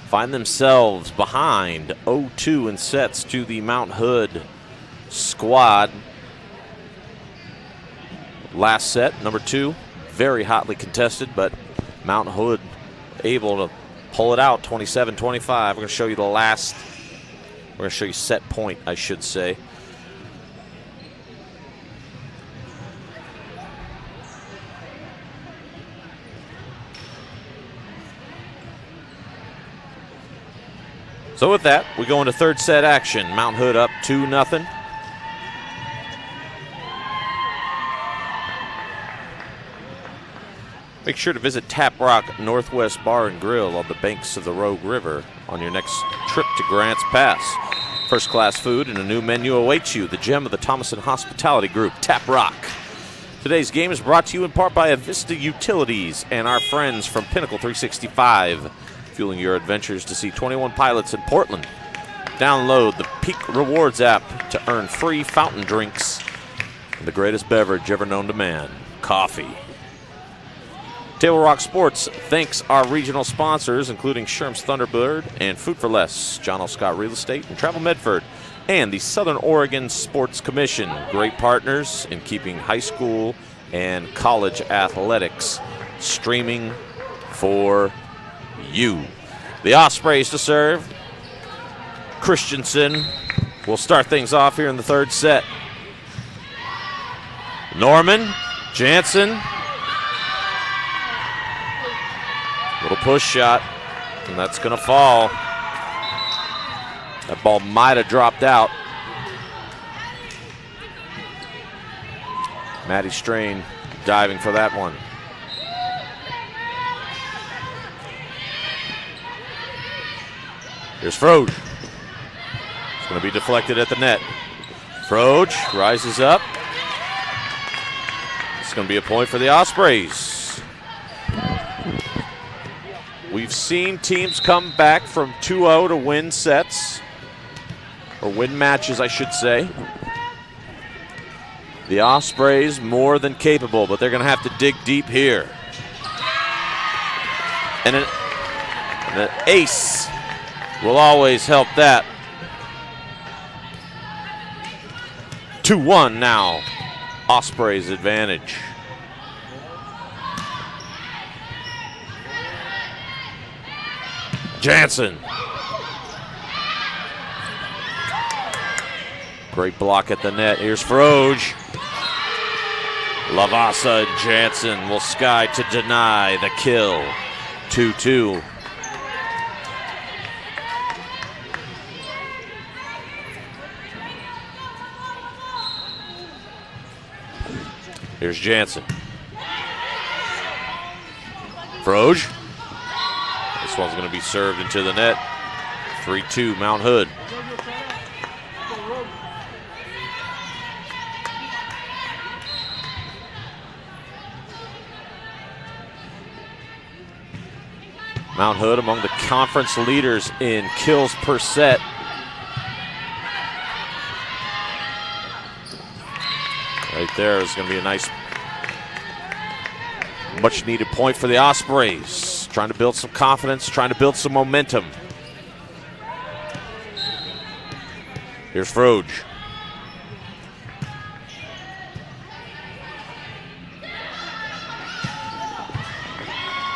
find themselves behind 0-2 in sets to the Mount Hood squad. Last set, number 2, very hotly contested, but Mount Hood able to pull it out, 27-25. We're going to show you the last, we're going to show you set point, I should say. So with that, we go into third set action. Mount Hood up 2-0. Make sure to visit Tap Rock Northwest Bar and Grill on the banks of the Rogue River on your next trip to Grants Pass. First-class food and a new menu awaits you. The gem of the Thomason Hospitality Group, Tap Rock. Today's game is brought to you in part by Avista Utilities and our friends from Pinnacle 365, fueling your adventures to see 21 pilots in Portland. Download the Peak Rewards app to earn free fountain drinks and the greatest beverage ever known to man, coffee. Taylor Rock Sports thanks our regional sponsors, including Sherm's Thunderbird and Food for Less, John L. Scott Real Estate, and Travel Medford. and the Southern Oregon Sports Commission, great partners in keeping high school and college athletics streaming for you. The Ospreys to serve. Christensen will start things off here in the third set. Norman, Jansen. Little push shot, and that's going to fall. That ball might have dropped out. Maddie Strain diving for that one. Here's Froge. It's going to be deflected at the net. Froge rises up. It's going to be a point for the Ospreys. We've seen teams come back from 2-0 to win sets, or win matches, I should say. The Ospreys more than capable, but they're going to have to dig deep here. And an ace will always help that. 2-1 now, Ospreys advantage. Jansen. Great block at the net. Here's Froge. Lavasa and Jansen will sky to deny the kill. 2-2. Here's Jansen. Froge. This one's going to be served into the net. 3-2 Mount Hood. Mount Hood among the conference leaders in kills per set. Right there is going to be a nice, much needed point for the Ospreys. Trying to build some confidence, trying to build some momentum. Here's Froge.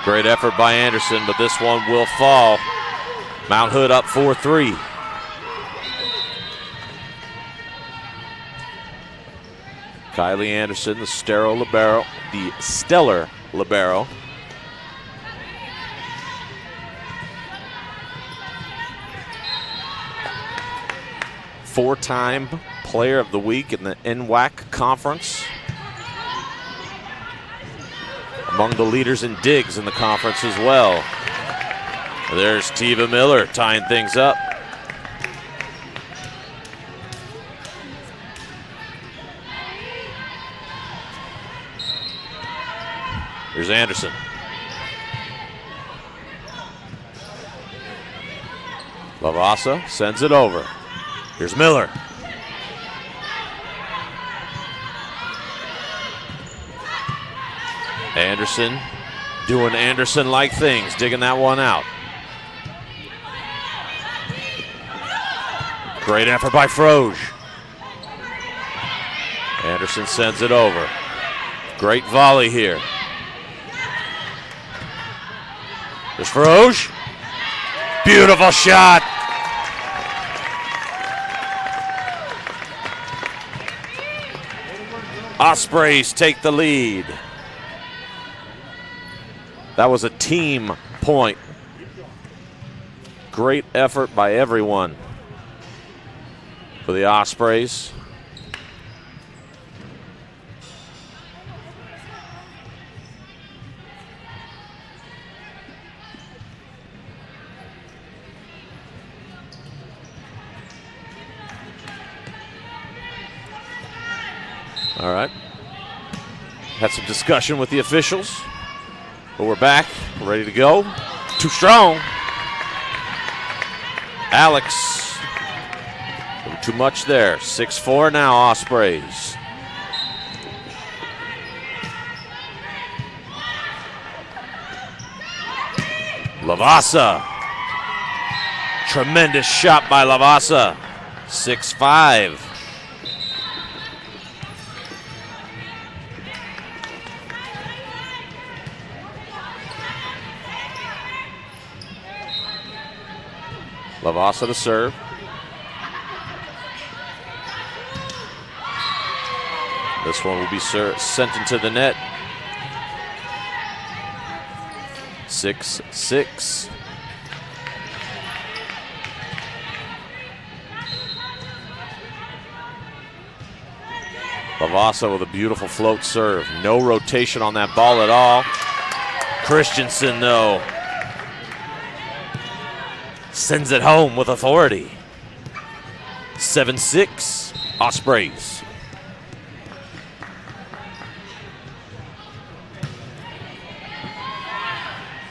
Great effort by Anderson, but this one will fall. Mount Hood up 4-3. Kylie Anderson, the stellar libero. Four-time Player of the Week in the NWAC Conference. Among the leaders in digs in the conference as well. There's Tiva Miller tying things up. Here's Anderson. Lavasa sends it over. Here's Miller. Anderson doing Anderson-like things, digging that one out. Great effort by Froge. Anderson sends it over. Great volley here. There's Froge. Beautiful shot. Ospreys take the lead. That was a team point. Great effort by everyone for the Ospreys. All right. Had some discussion with the officials, but we're back. We're ready to go. Too strong. Alex. Too much there. 6-4 now, Ospreys. Lavasa. Tremendous shot by Lavasa. 6-5. Lavasa to serve. This one will be sent into the net. 6-6. Lavasa with a beautiful float serve. No rotation on that ball at all. Christensen, though, sends it home with authority. 7-6, Ospreys.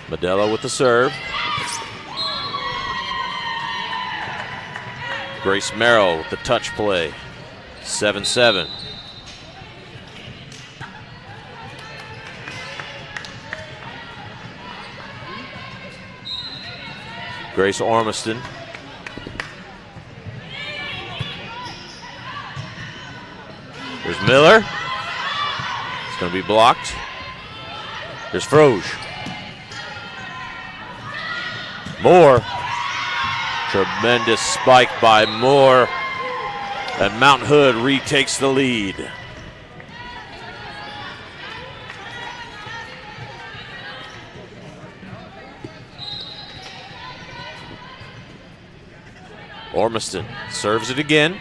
Modelo with the serve. Grace Merrill with the touch play. 7-7. Grace Ormiston. There's Miller. It's going to be blocked. There's Froge. Moore. Tremendous spike by Moore. And Mount Hood retakes the lead. Ormiston serves it again.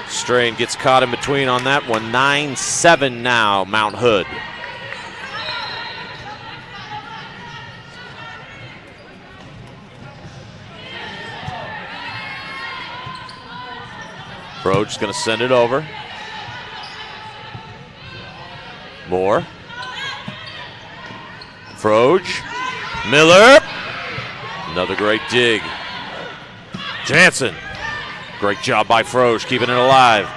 Strain gets caught in between on that one. 9-7 now, Mount Hood. Froge's going to send it over. Moore. Froge. Miller. Another great dig. Jansen. Great job by Froge, keeping it alive.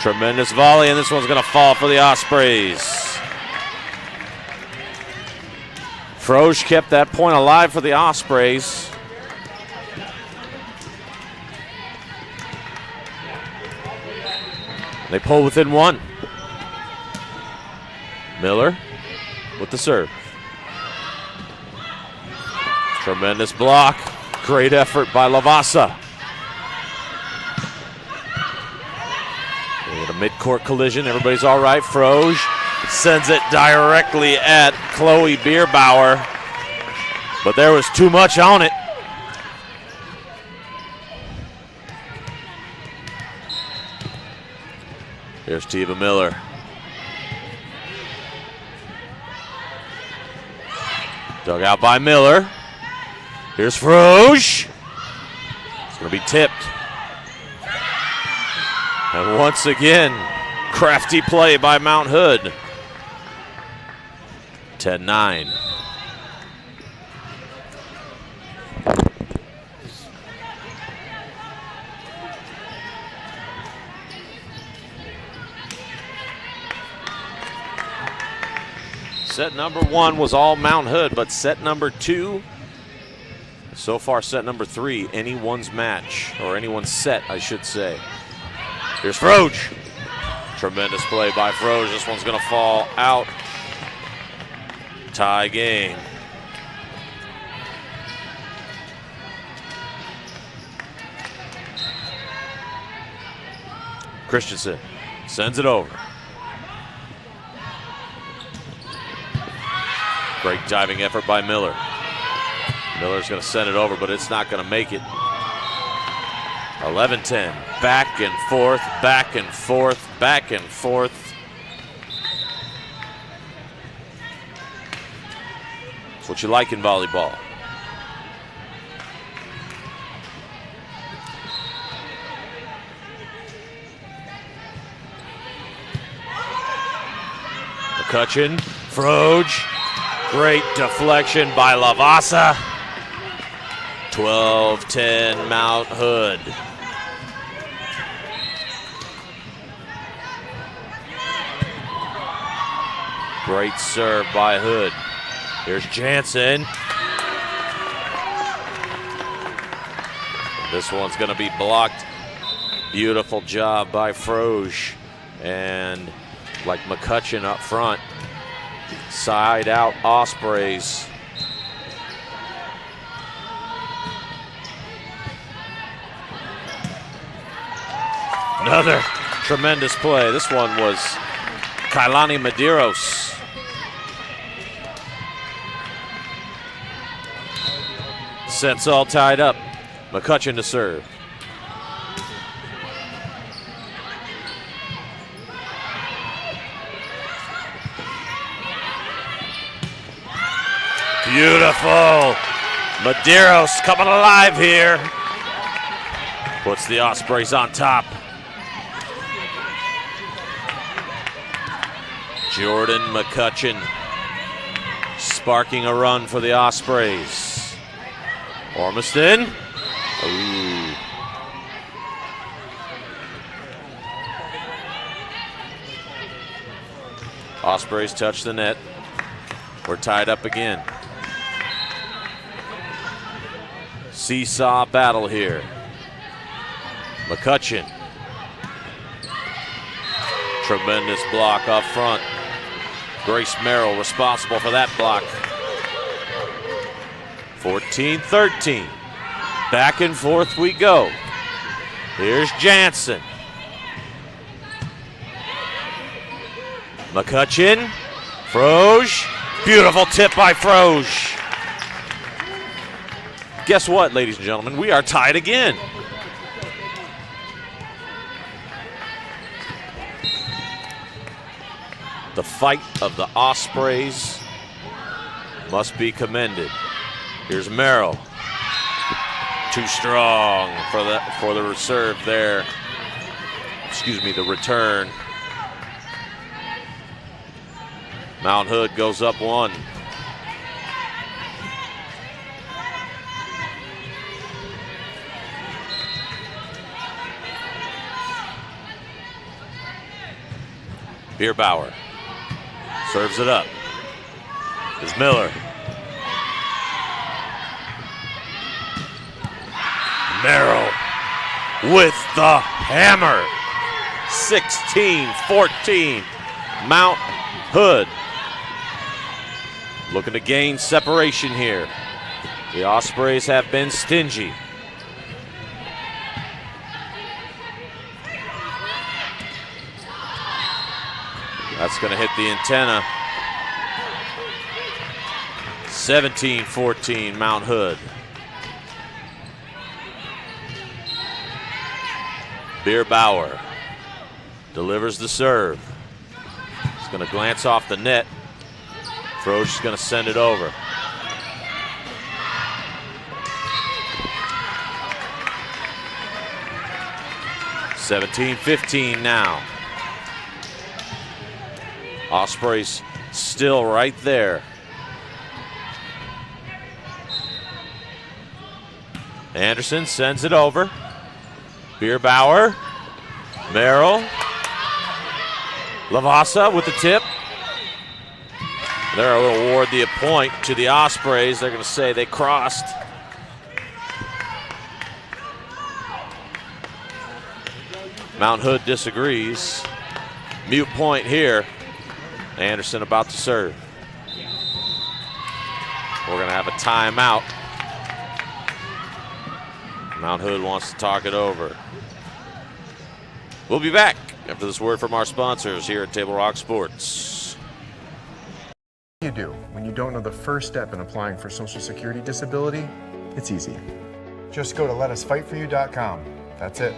Tremendous volley, and this one's going to fall for the Ospreys. Froge kept that point alive for the Ospreys. They pull within one. Miller with the serve. Tremendous block. Great effort by Lavasa. They get a mid-court collision. Everybody's all right. Froge sends it directly at Chloe Bierbauer, but there was too much on it. Here's Tiva Miller. Dug out by Miller. Here's Froge. It's going to be tipped. And once again, crafty play by Mount Hood. 10-9. Set number one was all Mount Hood, but set number two, so far set number three, anyone's match, or anyone's set, I should say. Here's Froge. Tremendous play by Froge. This one's going to fall out. Tie game. Christensen sends it over. Great diving effort by Miller. Miller's going to send it over, but it's not going to make it. 11-10. Back and forth, back and forth, back and forth. That's what you like in volleyball. McCutcheon, Froge. Great deflection by Lavasa. 12-10 Mount Hood. Great serve by Hood. Here's Jansen. This one's going to be blocked. Beautiful job by Froge. And like McCutcheon up front. Side out Ospreys. Another tremendous play. This one was Kailani Medeiros. Sets all tied up. McCutcheon to serve. Beautiful. Medeiros coming alive here. Puts the Ospreys on top. Jordan McCutcheon sparking a run for the Ospreys. Ormiston. Ooh. Ospreys touch the net. We're tied up again. Seesaw battle here. McCutcheon. Tremendous block up front. Grace Merrill responsible for that block. 14-13. Back and forth we go. Here's Jansen. McCutcheon. Froge. Beautiful tip by Froge. Guess what, ladies and gentlemen? We are tied again. The fight of the Ospreys must be commended. Here's Merrill. Too strong for the reserve there. Excuse me, the return. Mount Hood goes up one. Bierbauer serves it up. Is Miller. Merrill with the hammer. 16-14. Mount Hood looking to gain separation here. The Ospreys have been stingy. That's going to hit the antenna. 17-14 Mount Hood. Bierbauer delivers the serve. He's going to glance off the net. Froge is going to send it over. (17-15) now. Ospreys still right there. Anderson sends it over. Bierbauer. Merrill. Lavasa with the tip. They're going to award the point to the Ospreys. They're going to say they crossed. Mount Hood disagrees. Mute point here. Anderson about to serve. We're going to have a timeout. Mount Hood wants to talk it over. We'll be back after this word from our sponsors here at Table Rock Sports. What do you do when you don't know the first step in applying for Social Security disability? It's easy. Just go to letusfightforyou.com. That's it.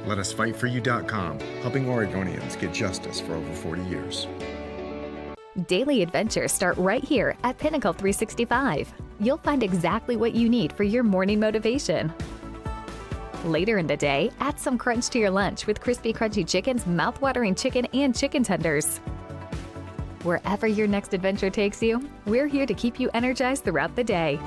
Letusfightforyou.com, helping Oregonians get justice for over 40 years. Daily adventures start right here at Pinnacle 365. You'll find exactly what you need for your morning motivation. Later in the day, add some crunch to your lunch with Crispy Crunchy Chicken's mouthwatering chicken and chicken tenders. Wherever your next adventure takes you, we're here to keep you energized throughout the day.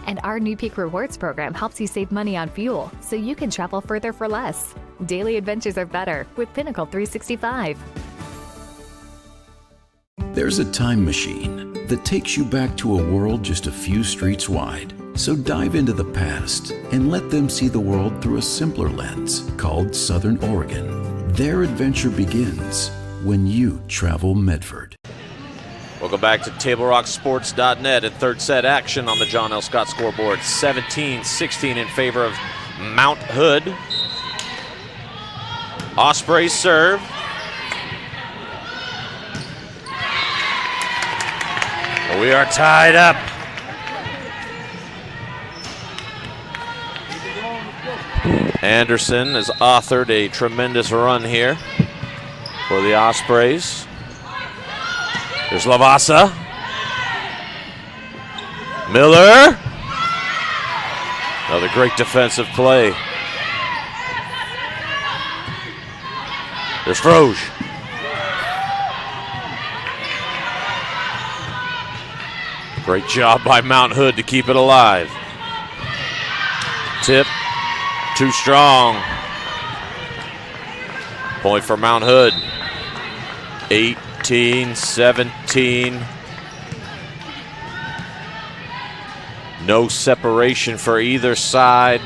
And our new Peak Rewards program helps you save money on fuel so you can travel further for less. Daily adventures are better with Pinnacle 365. There's a time machine that takes you back to a world just a few streets wide, So dive into the past and let them see the world through a simpler lens called Southern Oregon. Their adventure begins when you travel Medford. Welcome back to TableRockSports.net and third set action on the John L. Scott scoreboard. 17-16 in favor of Mount Hood. Osprey serve. We are tied up. Anderson has authored a tremendous run here for the Ospreys. There's Lavasa. Miller. Another great defensive play. There's Froge. Great job by Mount Hood to keep it alive. Tip. Too strong. Point for Mount Hood. 18-17. No separation for either side.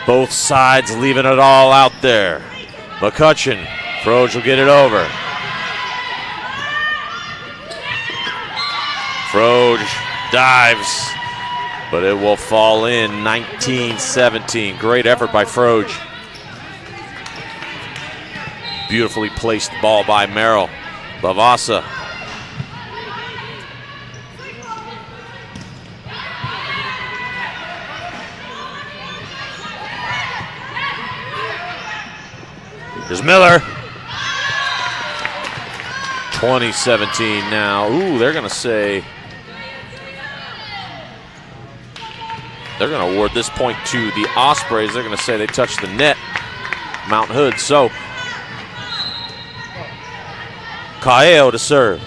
Both sides leaving it all out there. McCutcheon. Froge will get it over. Froge dives, but it will fall in. 19-17. Great effort by Froge. Beautifully placed ball by Merrill. Lavasa. There's Miller. 2017 now. Ooh, they're going to say, they're going to award this point to the Ospreys. They're going to say they touched the net, Mount Hood. So, Caello to serve.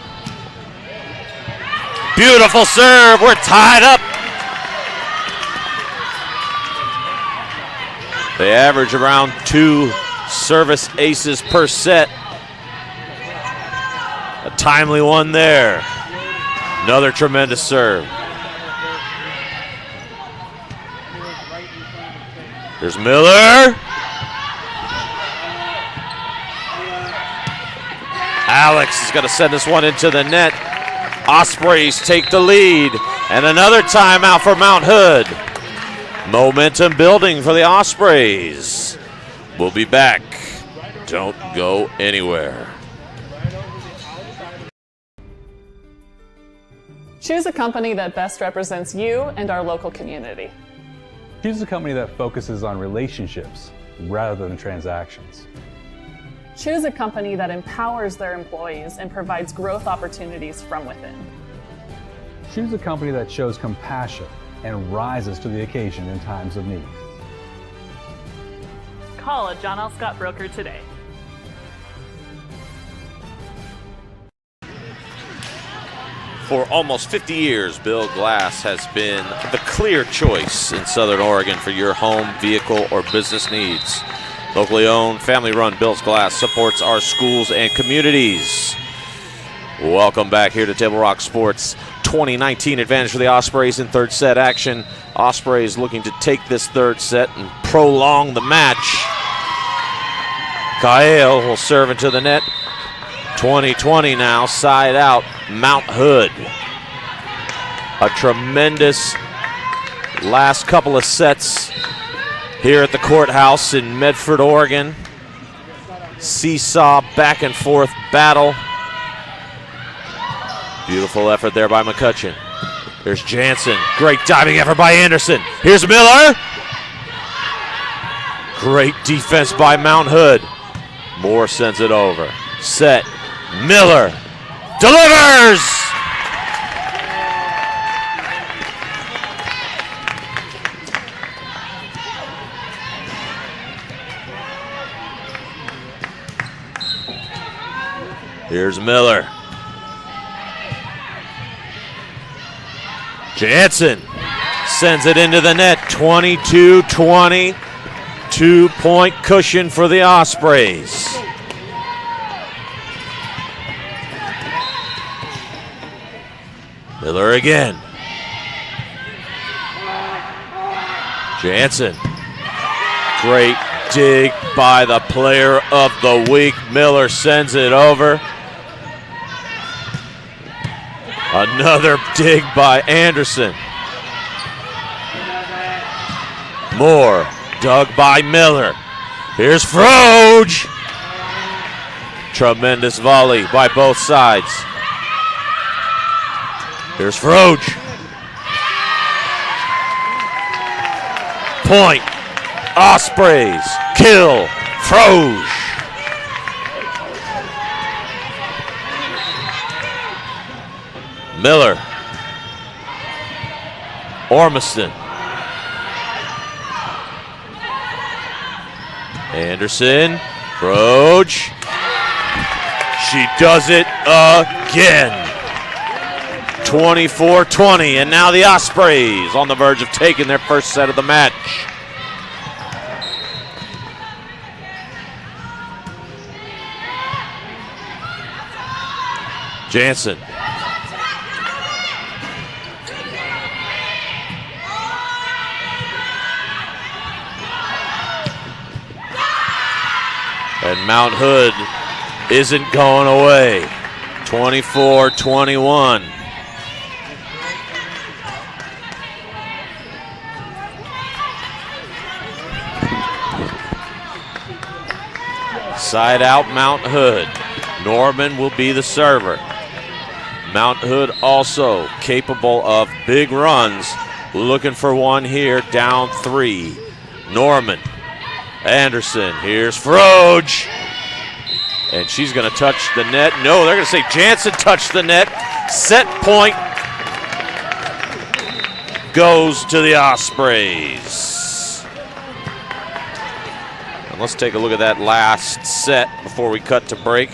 Beautiful serve. We're tied up. They average around 2 service aces per set. A timely one there. Another tremendous serve. There's Miller. Alex is going to send this one into the net. Ospreys take the lead. And another timeout for Mount Hood. Momentum building for the Ospreys. We'll be back. Don't go anywhere. Choose a company that best represents you and our local community. Choose a company that focuses on relationships rather than transactions. Choose a company that empowers their employees and provides growth opportunities from within. Choose a company that shows compassion and rises to the occasion in times of need. Call a John L. Scott broker today. For almost 50 years, Bill Glass has been the clear choice in Southern Oregon for your home, vehicle, or business needs. Locally owned, family-run Bill's Glass supports our schools and communities. Welcome back here to Table Rock Sports. 2019 advantage for the Ospreys in third set action. Ospreys looking to take this third set and prolong the match. Cael will serve into the net. 20-20 now, side out, Mount Hood. A tremendous last couple of sets here at the courthouse in Medford, Oregon. Seesaw back and forth battle. Beautiful effort there by McCutcheon. There's Jansen. Great diving effort by Anderson. Here's Miller. Great defense by Mount Hood. Moore sends it over. Set. Miller delivers! Here's Miller. Jansen sends it into the net. 22-20. 2-point cushion for the Ospreys. Miller again. Jansen. Great dig by the player of the week. Miller sends it over. Another dig by Anderson. Moore dug by Miller. Here's Froge. Tremendous volley by both sides. Here's Froge. Point. Ospreys kill Froge. Miller. Ormiston. Anderson. Froge. She does it again. 24-20, and now the Ospreys on the verge of taking their first set of the match. Jansen. And Mount Hood isn't going away. 24-21. Side out Mount Hood. Norman will be the server. Mount Hood also capable of big runs. Looking for one here, down 3. Norman. Anderson, here's Froge. And she's going to touch the net. No, they're going to say Jansen touched the net. Set point goes to the Ospreys. And let's take a look at that last set before we cut to break.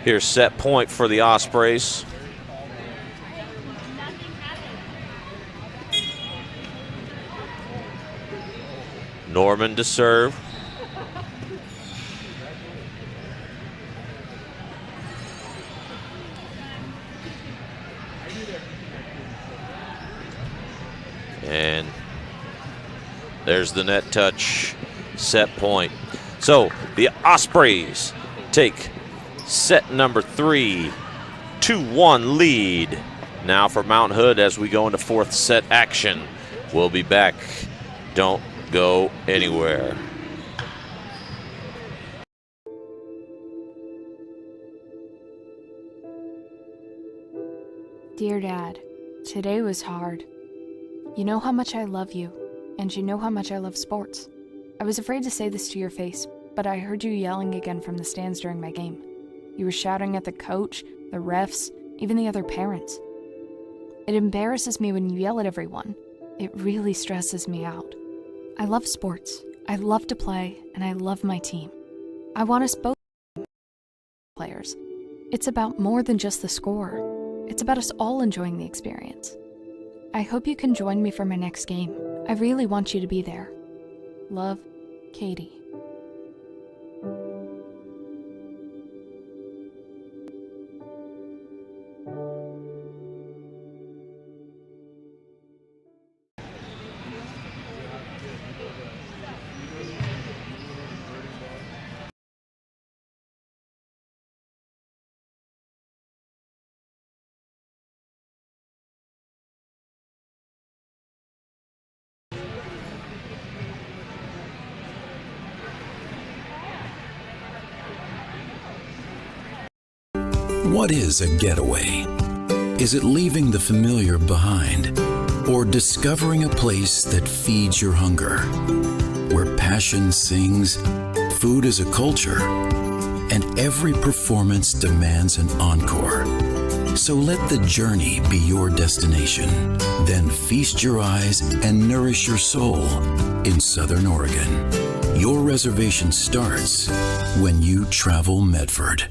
Here's set point for the Ospreys. Norman to serve. And there's the net touch, set point. So the Ospreys take set number 3, 2-1 lead. Now for Mount Hood as we go into fourth set action. We'll be back. Don't go anywhere. Dear Dad, today was hard. You know how much I love you, and you know how much I love sports. I was afraid to say this to your face, but I heard you yelling again from the stands during my game. You were shouting at the coach, the refs, even the other parents. It embarrasses me when you yell at everyone. It really stresses me out. I love sports. I love to play, and I love my team. I want us both players. It's about more than just the score. It's about us all enjoying the experience. I hope you can join me for my next game. I really want you to be there. Love, Katie. What is a getaway? Is it leaving the familiar behind, or discovering a place that feeds your hunger, where passion sings, food is a culture, and every performance demands an encore? So let the journey be your destination. Then feast your eyes and nourish your soul in Southern Oregon. Your reservation starts when you travel Medford.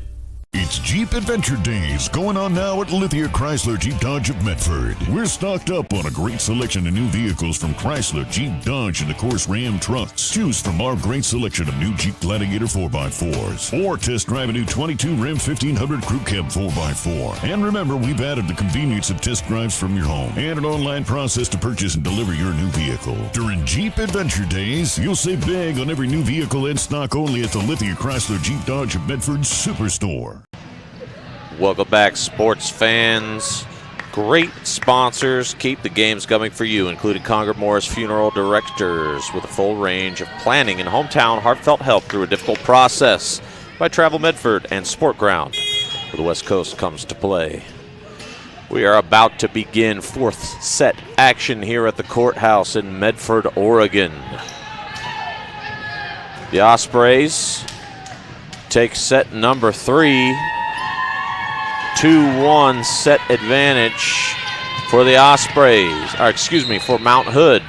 It's Jeep Adventure Days going on now at Lithia Chrysler Jeep Dodge of Medford. We're stocked up on a great selection of new vehicles from Chrysler, Jeep, Dodge, and of course Ram trucks. Choose from our great selection of new Jeep Gladiator 4x4s or test drive a new 22 Ram 1500 Crew Cab 4x4. And remember, we've added the convenience of test drives from your home and an online process to purchase and deliver your new vehicle. During Jeep Adventure Days, you'll save big on every new vehicle in stock only at the Lithia Chrysler Jeep Dodge of Medford Superstore. Welcome back, sports fans. Great sponsors keep the games coming for you, including Conger Morris Funeral Directors, with a full range of planning and hometown heartfelt help through a difficult process by Travel Medford and Sport Ground, where the West Coast comes to play. We are about to begin fourth set action here at the courthouse in Medford, Oregon. The Ospreys take set number 3. 2-1 set advantage for the Ospreys, for Mount Hood.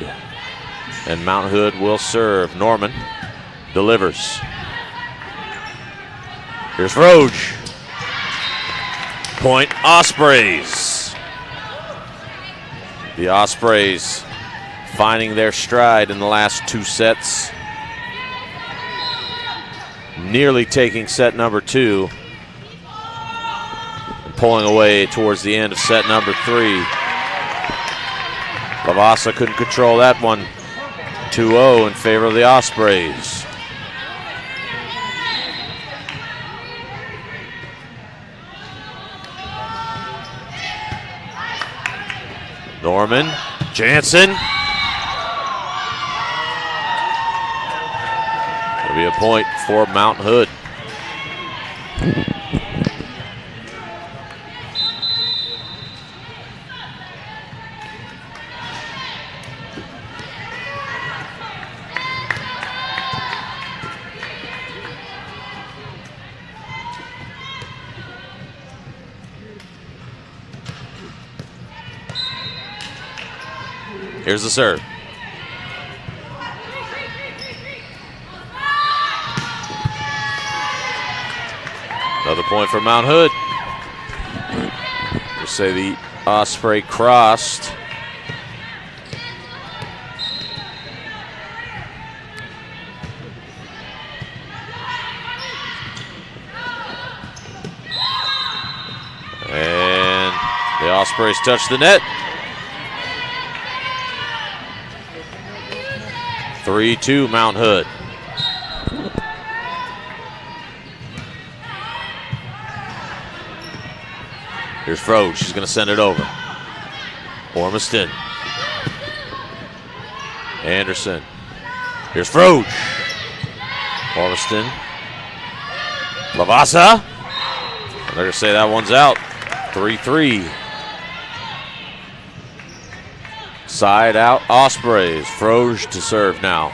And Mount Hood will serve. Norman delivers. Here's Roge. Point Ospreys. The Ospreys finding their stride in the last 2 sets. Nearly taking set number 2. Pulling away towards the end of set number 3. Lavasa couldn't control that one. 2-0 in favor of the Ospreys. Norman, Jansen. That'll be a point for Mount Hood. Here's the serve. Another point for Mount Hood. We'll say the Osprey crossed. And the Ospreys touch the net. 3-2 Mount Hood. Here's Froge. She's going to send it over. Ormiston. Anderson. Here's Froge. Ormiston. Lavasa. They're going to say that one's out. 3-3. Side out Ospreys. Froge to serve now.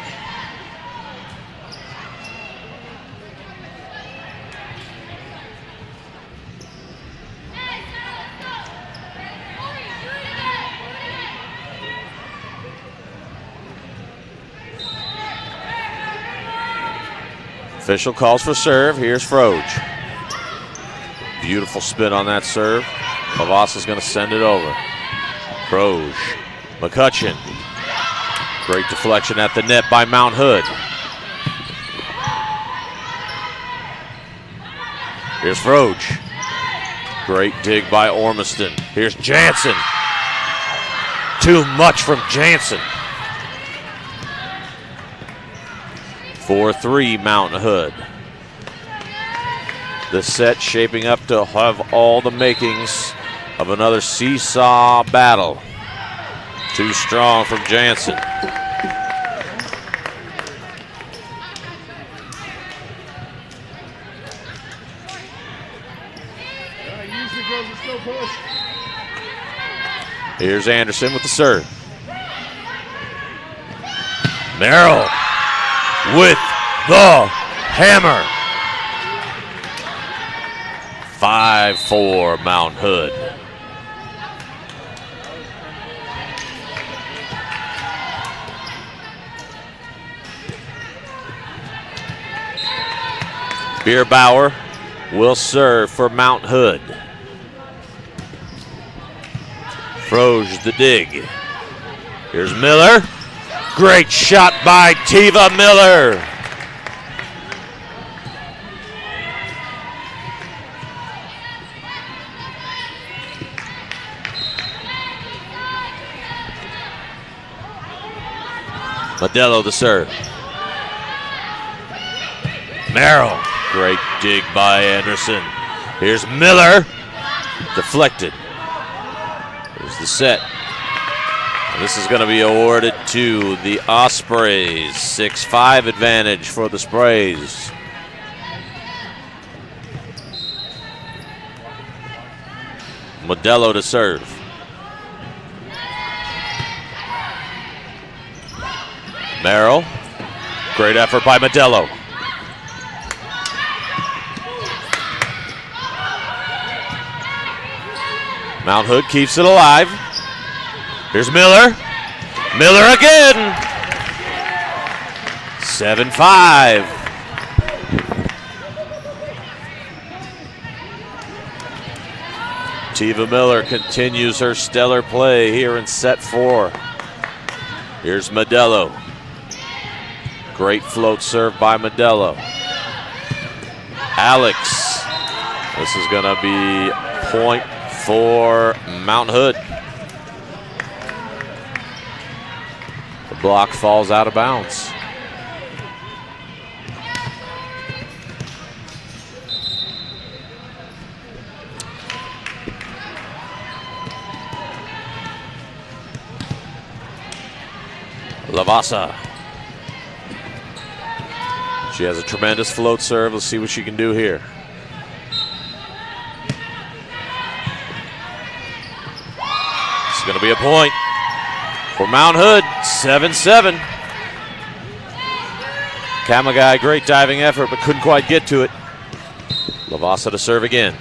Official calls for serve. Here's Froge. Beautiful spin on that serve. Lavasa's going to send it over. Froge. McCutcheon. Great deflection at the net by Mount Hood. Here's Froge. Great dig by Ormiston. Here's Jansen. Too much from Jansen. 4-3 Mount Hood. The set shaping up to have all the makings of another seesaw battle. Too strong from Jansen. Here's Anderson with the serve. Merrill with the hammer. 5-4 Mount Hood. Bierbauer will serve for Mount Hood. Froge the dig. Here's Miller. Great shot by Tiva Miller. Modelo the serve. Merrill. Great dig by Anderson. Here's Miller. Deflected. Here's the set. And this is going to be awarded to the Ospreys. 6-5 advantage for the Sprays. Modelo to serve. Merrill. Great effort by Modelo. Mount Hood keeps it alive. Here's Miller. Miller again. 7-5. Tiva Miller continues her stellar play here in set 4. Here's Modelo. Great float serve by Modelo. Alex. This is going to be point for Mount Hood. The block falls out of bounds. Lavasa. She has a tremendous float serve. Let's see what she can do here. It's going to be a point for Mount Hood. 7-7. Kamagai, great diving effort, but couldn't quite get to it. Lavasa to serve again.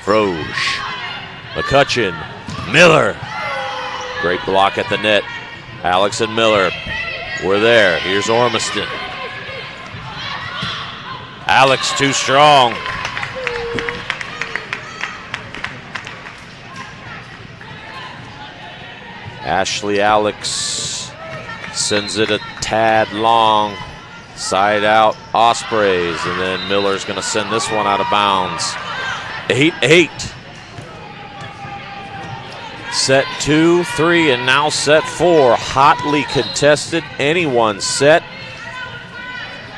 Froge. McCutcheon. Miller. Great block at the net. Alex and Miller were there. Here's Ormiston. Alex too strong. Ashley Alex sends it a tad long. Side out Ospreys, and then Miller's going to send this one out of bounds. 8-8. Set 2, 3, and now set 4. Hotly contested. Anyone set.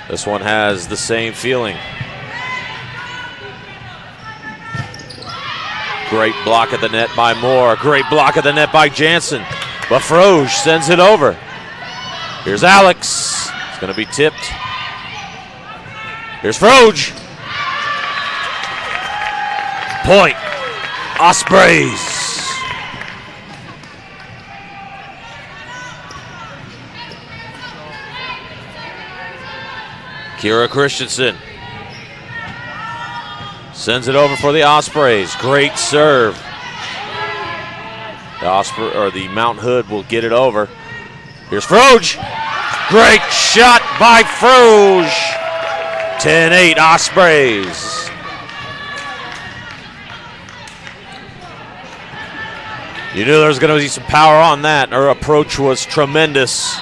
This one has the same feeling. Great block at the net by Moore. Great block at the net by Jansen. But Froge sends it over. Here's Alex. It's going to be tipped. Here's Froge. Point. Ospreys. Kira Christensen sends it over for the Ospreys. Great serve. The Mount Hood will get it over. Here's Froge. Great shot by Froge. 10-8 Ospreys. You knew there was going to be some power on that. Her approach was tremendous.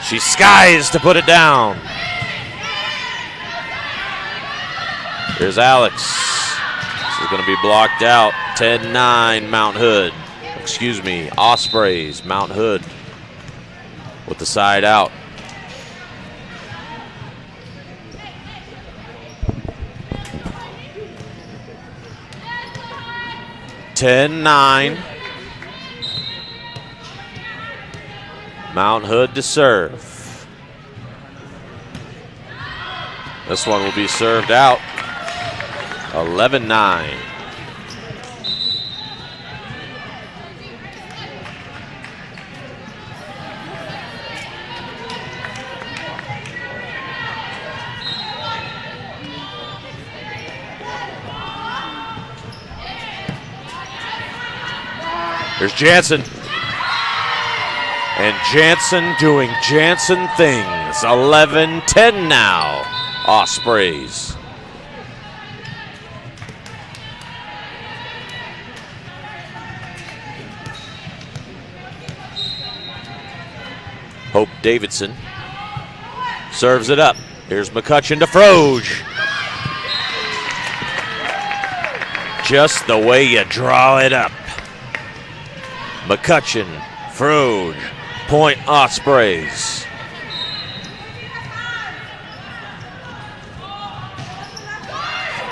She skies to put it down. Here's Alex. This is going to be blocked out. 10-9 Mount Hood. Excuse me, Ospreys. Mount Hood with the side out. (10-9). Mount Hood to serve. This one will be served out. 11-9. Here's Jansen. And Jansen doing Jansen things. 11-10 now. Ospreys. Hope Davidson serves it up. Here's McCutcheon to Froge. Just the way you draw it up. McCutcheon, Froge, point Ospreys.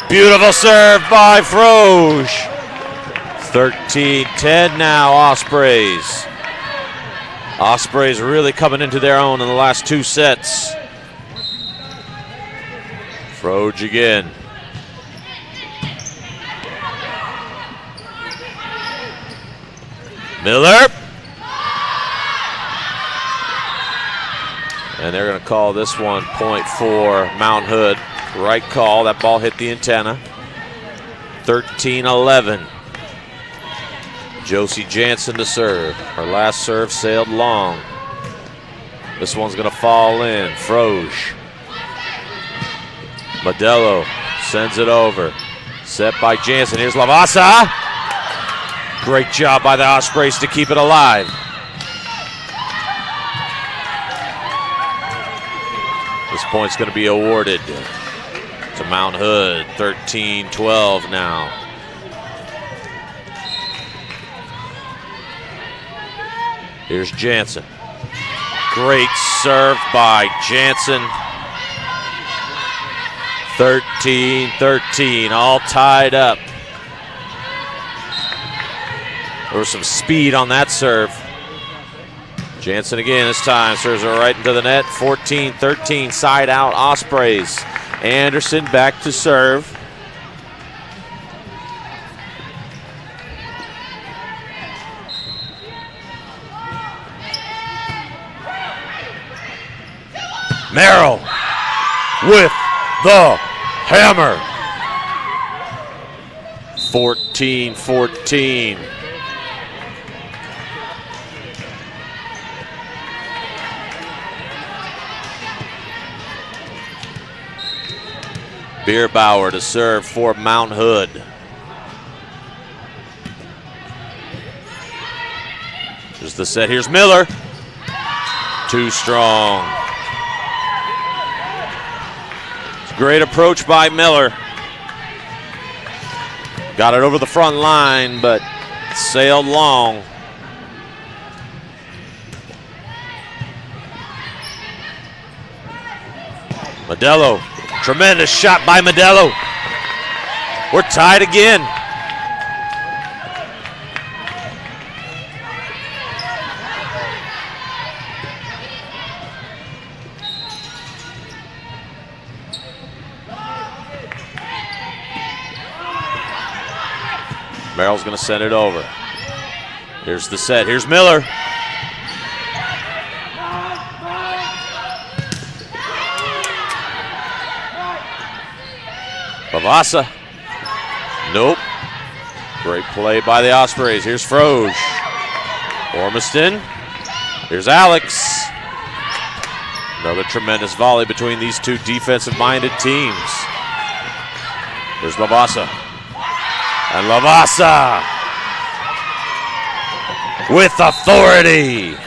Beautiful serve by Froge. 13-10 now, Ospreys. Ospreys really coming into their own in the last 2 sets. Froge again. Miller. And they're going to call this one point for Mount Hood. Right call. That ball hit the antenna. 13-11. Josie Jansen to serve. Her last serve sailed long. This one's going to fall in. Froge. Modelo sends it over. Set by Jansen. Here's Lavasa. Great job by the Ospreys to keep it alive. This point's going to be awarded to Mount Hood. 13-12 now. Here's Jansen. Great serve by Jansen. 13-13, all tied up. There was some speed on that serve. Jansen again this time serves it right into the net. 14-13, side out Ospreys. Anderson back to serve. Merrill with the hammer. 14-14. Bierbauer to serve for Mount Hood. Here's the set. Here's Miller. Too strong. Great approach by Miller. Got it over the front line, but sailed long. Modelo. Tremendous shot by Modelo. We're tied again. Merrill's going to send it over. Here's the set. Here's Miller. Lavasa. Nope. Great play by the Ospreys. Here's Froge. Ormiston. Here's Alex. Another tremendous volley between these two defensive-minded teams. Here's Lavasa. And Lavasa with authority.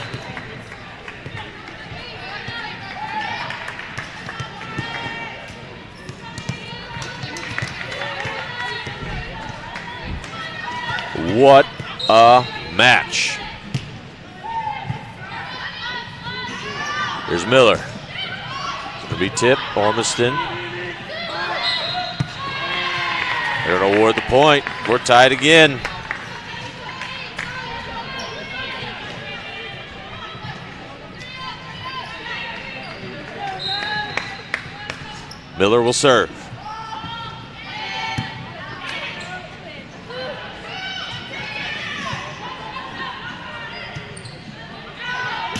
What a match. Here's Miller. It's going to be tipped. Ormiston. They're going to award the point. We're tied again. Miller will serve.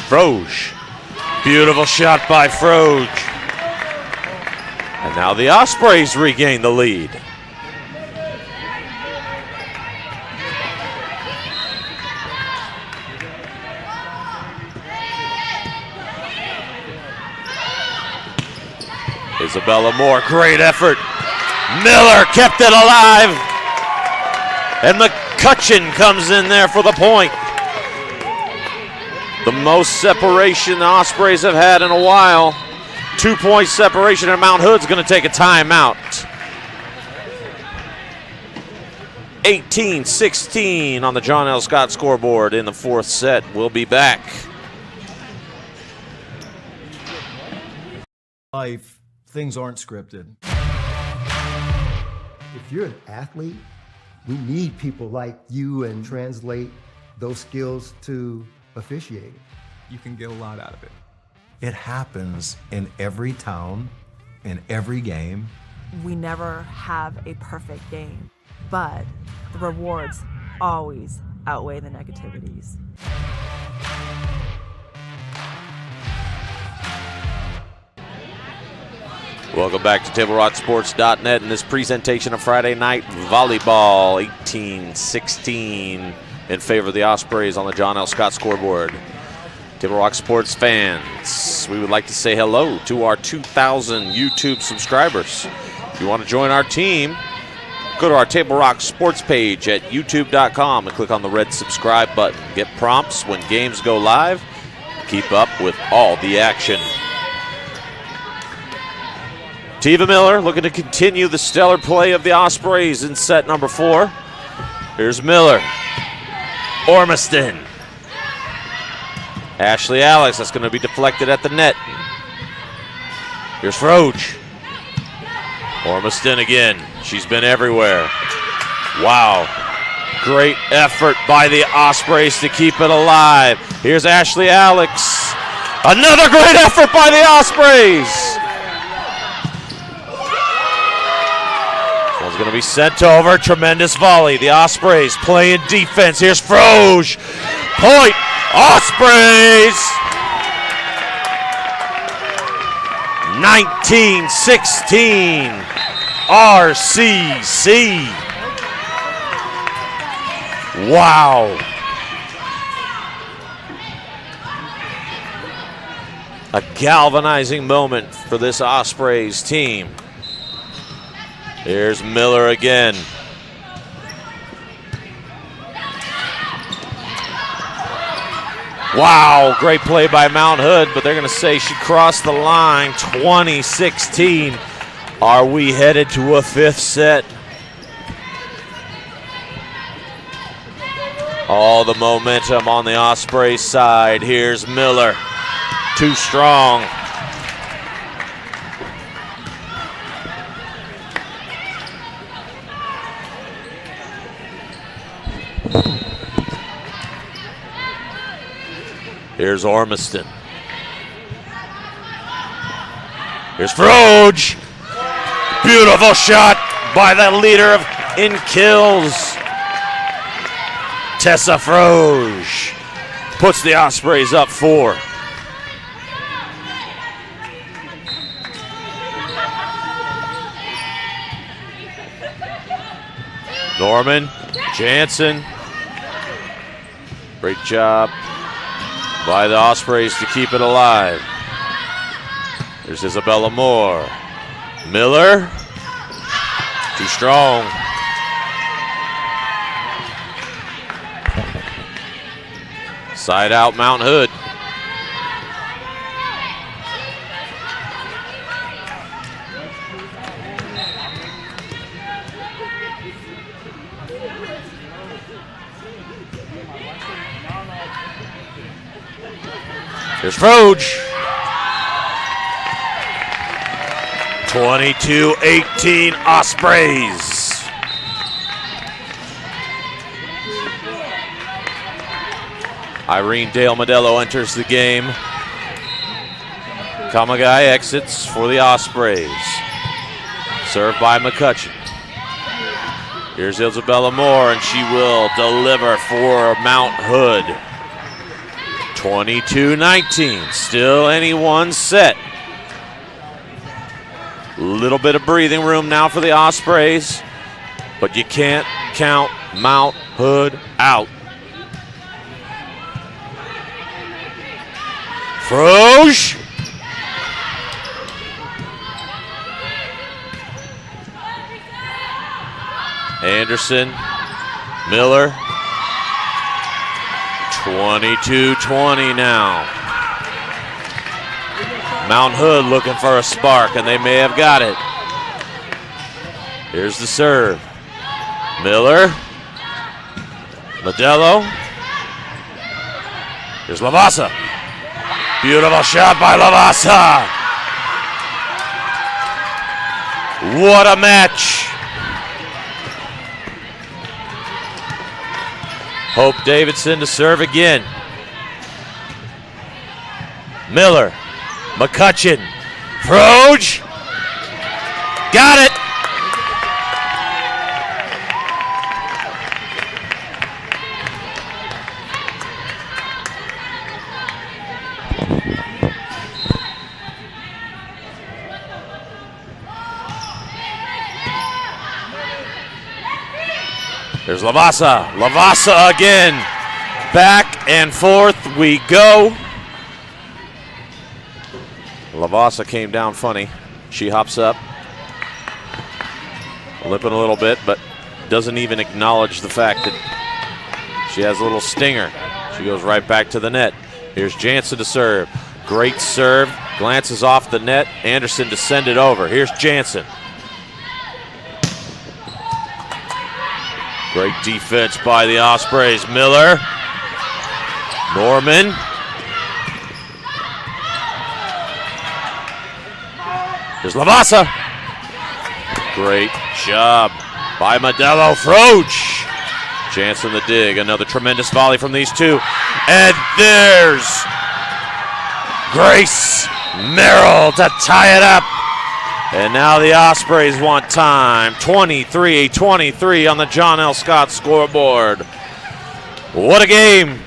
Froge. Beautiful shot by Froge. And now the Ospreys regain the lead. Isabella Moore, great effort. Miller kept it alive. And McCutcheon comes in there for the point. The most separation the Ospreys have had in a while. 2-point separation, and Mount Hood's going to take a timeout. 18-16 on the John L. Scott scoreboard in the fourth set. We'll be back. Life, things aren't scripted. If you're an athlete, we need people like you and translate those skills to officiating. You can get a lot out of it. It happens in every town, in every game. We never have a perfect game, but the rewards always outweigh the negativities. Welcome back to TableRockSports.net in this presentation of Friday Night Volleyball. 18-16 in favor of the Ospreys on the John L. Scott scoreboard. Table Rock Sports fans, we would like to say hello to our 2,000 YouTube subscribers. If you want to join our team, go to our Table Rock Sports page at youtube.com and click on the red subscribe button. Get prompts when games go live. Keep up with all the action. Tiva Miller looking to continue the stellar play of the Ospreys in set number 4. Here's Miller. Ormiston. Ashley Alex, that's going to be deflected at the net. Here's Froge. Ormiston again. She's been everywhere. Wow. Great effort by the Ospreys to keep it alive. Here's Ashley Alex. Another great effort by the Ospreys. One's going to be sent over. Tremendous volley. The Ospreys playing defense. Here's Froge. Point. Ospreys. 19-16. RCC. Wow. A galvanizing moment for this Ospreys team. Here's Miller again. Wow, great play by Mount Hood, but they're going to say she crossed the line. 20-16. Are we headed to a fifth set? All the momentum on the Ospreys side. Here's Miller. Too strong. Here's Ormiston. Here's Froge. Beautiful shot by the leader in kills. Tessa Froge puts the Ospreys up 4. Norman, Jansen. Great job by the Ospreys to keep it alive. There's Isabella Moore. Miller, too strong. Side out Mount Hood. Here's Froge. 22-18 Ospreys. Irene Dale Modelo enters the game. Kamagai exits for the Ospreys. Served by McCutcheon. Here's Isabella Moore, and she will deliver for Mount Hood. 22-19, still any one set. Little bit of breathing room now for the Ospreys, but you can't count Mount Hood out. Froge. Anderson, Miller, 22-20 now. Mount Hood looking for a spark, and they may have got it. Here's the serve. Miller, Modelo. Here's Lavasa. Beautiful shot by Lavasa. What a match. Hope Davidson to serve again. Miller, McCutcheon, Froge. Got it. There's Lavasa. Lavasa again. Back and forth we go. Lavasa came down funny. She hops up. Limping a little bit, but doesn't even acknowledge the fact that she has a little stinger. She goes right back to the net. Here's Jansen to serve. Great serve. Glances off the net. Anderson to send it over. Here's Jansen. Great defense by the Ospreys. Miller. Norman. Here's Lavasa. Great job by Modelo. Froge. Jansen the dig. Another tremendous volley from these two. And there's Grace Merrill to tie it up. And now the Ospreys want time. 23-23 on the John L. Scott scoreboard. What a game.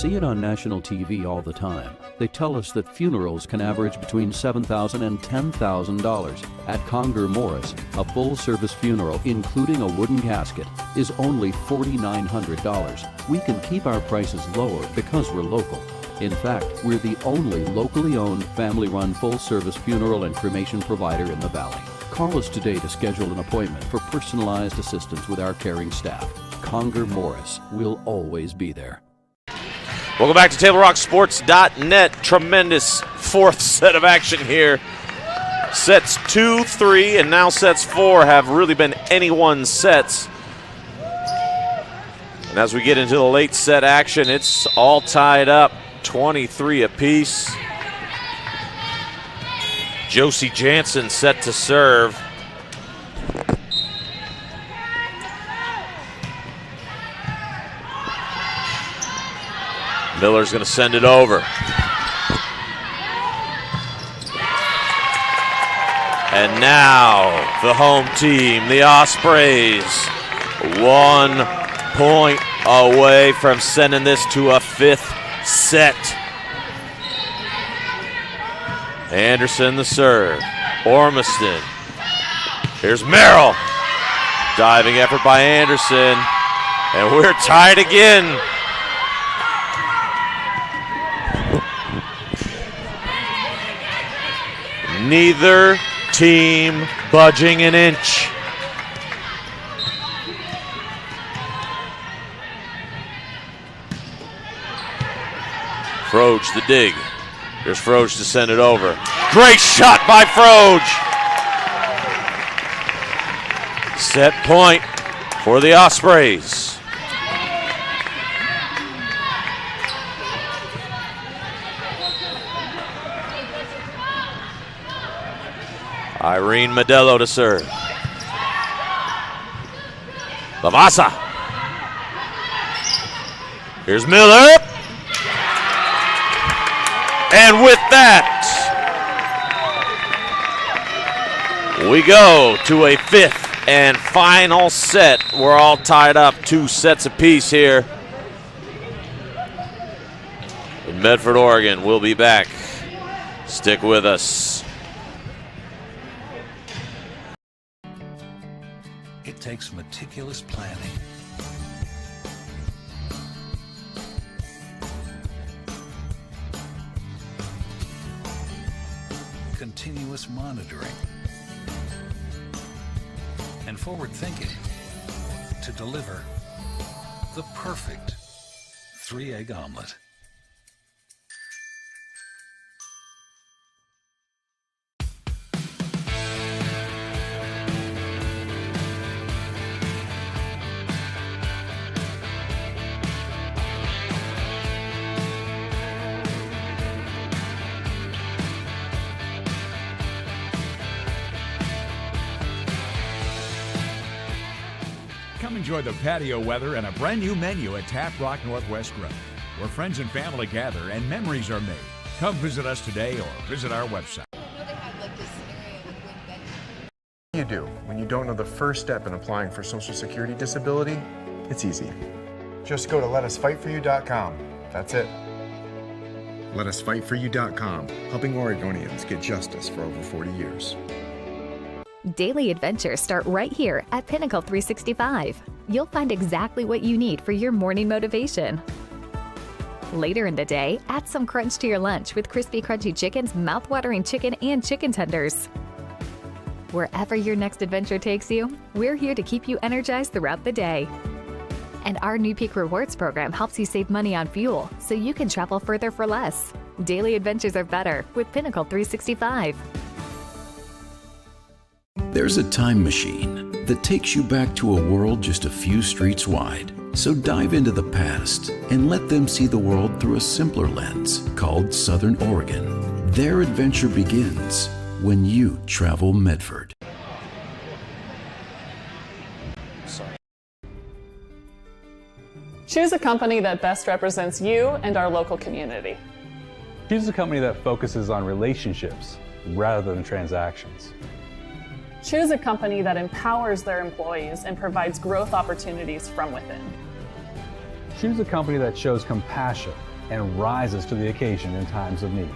See it on national TV all the time. They tell us that funerals can average between $7,000 and $10,000. At Conger Morris, a full-service funeral, including a wooden casket, is only $4,900. We can keep our prices lower because we're local. In fact, we're the only locally owned, family-run, full-service funeral and cremation provider in the Valley. Call us today to schedule an appointment for personalized assistance with our caring staff. Conger Morris will always be there. Welcome back to TableRockSports.net. Tremendous fourth set of action here. Sets 2, 3, and now sets 4 have really been anyone's sets. And as we get into the late set action, it's all tied up, 23 apiece. Josie Jansen set to serve. Miller's going to send it over. And now the home team, the Ospreys, 1 point away from sending this to a 5th set. Anderson the serve. Ormiston. Here's Merrill. Diving effort by Anderson. And we're tied again. Neither team budging an inch. Froge the dig. Here's Froge to send it over. Great shot by Froge. Set point for the Ospreys. Irene Modelo to serve. Lavasa. Here's Miller. And with that, we go to a 5th and final set. We're all tied up, 2 sets apiece here in Medford, Oregon. We'll be back. Stick with us. It takes meticulous planning, continuous monitoring and forward thinking to deliver the perfect 3-egg omelet. Come enjoy the patio weather and a brand new menu at Tap Rock Northwest Grill, where friends and family gather and memories are made. Come visit us today or visit our website. What do you do when you don't know the first step in applying for Social Security disability? It's easy. Just go to letusfightforyou.com. That's it. Letusfightforyou.com, helping Oregonians get justice for over 40 years. Daily adventures start right here at Pinnacle 365. You'll find exactly what you need for your morning motivation. Later in the day, add some crunch to your lunch with crispy, crunchy chickens, mouth-watering chicken, and chicken tenders. Wherever your next adventure takes you, we're here to keep you energized throughout the day. And our new Peak Rewards program helps you save money on fuel so you can travel further for less. Daily adventures are better with Pinnacle 365. There's a time machine that takes you back to a world just a few streets wide. So dive into the past and let them see the world through a simpler lens called Southern Oregon. Their adventure begins when you travel Medford. Choose a company that best represents you and our local community. Choose a company that focuses on relationships rather than transactions. Choose a company that empowers their employees and provides growth opportunities from within. Choose a company that shows compassion and rises to the occasion in times of need.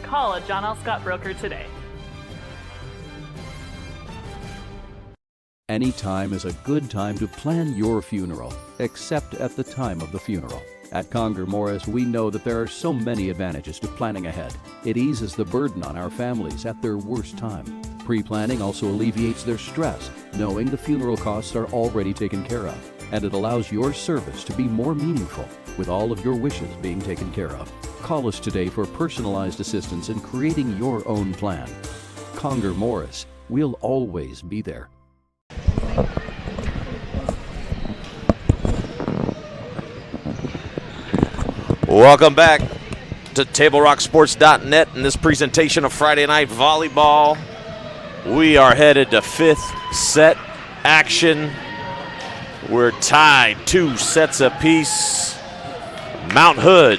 Call a John L. Scott broker today. Any time is a good time to plan your funeral, except at the time of the funeral. At Conger Morris, we know that there are so many advantages to planning ahead. It eases the burden on our families at their worst time. Pre-planning also alleviates their stress, knowing the funeral costs are already taken care of. And it allows your service to be more meaningful, with all of your wishes being taken care of. Call us today for personalized assistance in creating your own plan. Conger Morris, we'll always be there. Welcome back to TableRockSports.net in this presentation of Friday Night Volleyball. We are headed to fifth set action. We're tied 2 sets apiece. Mount Hood,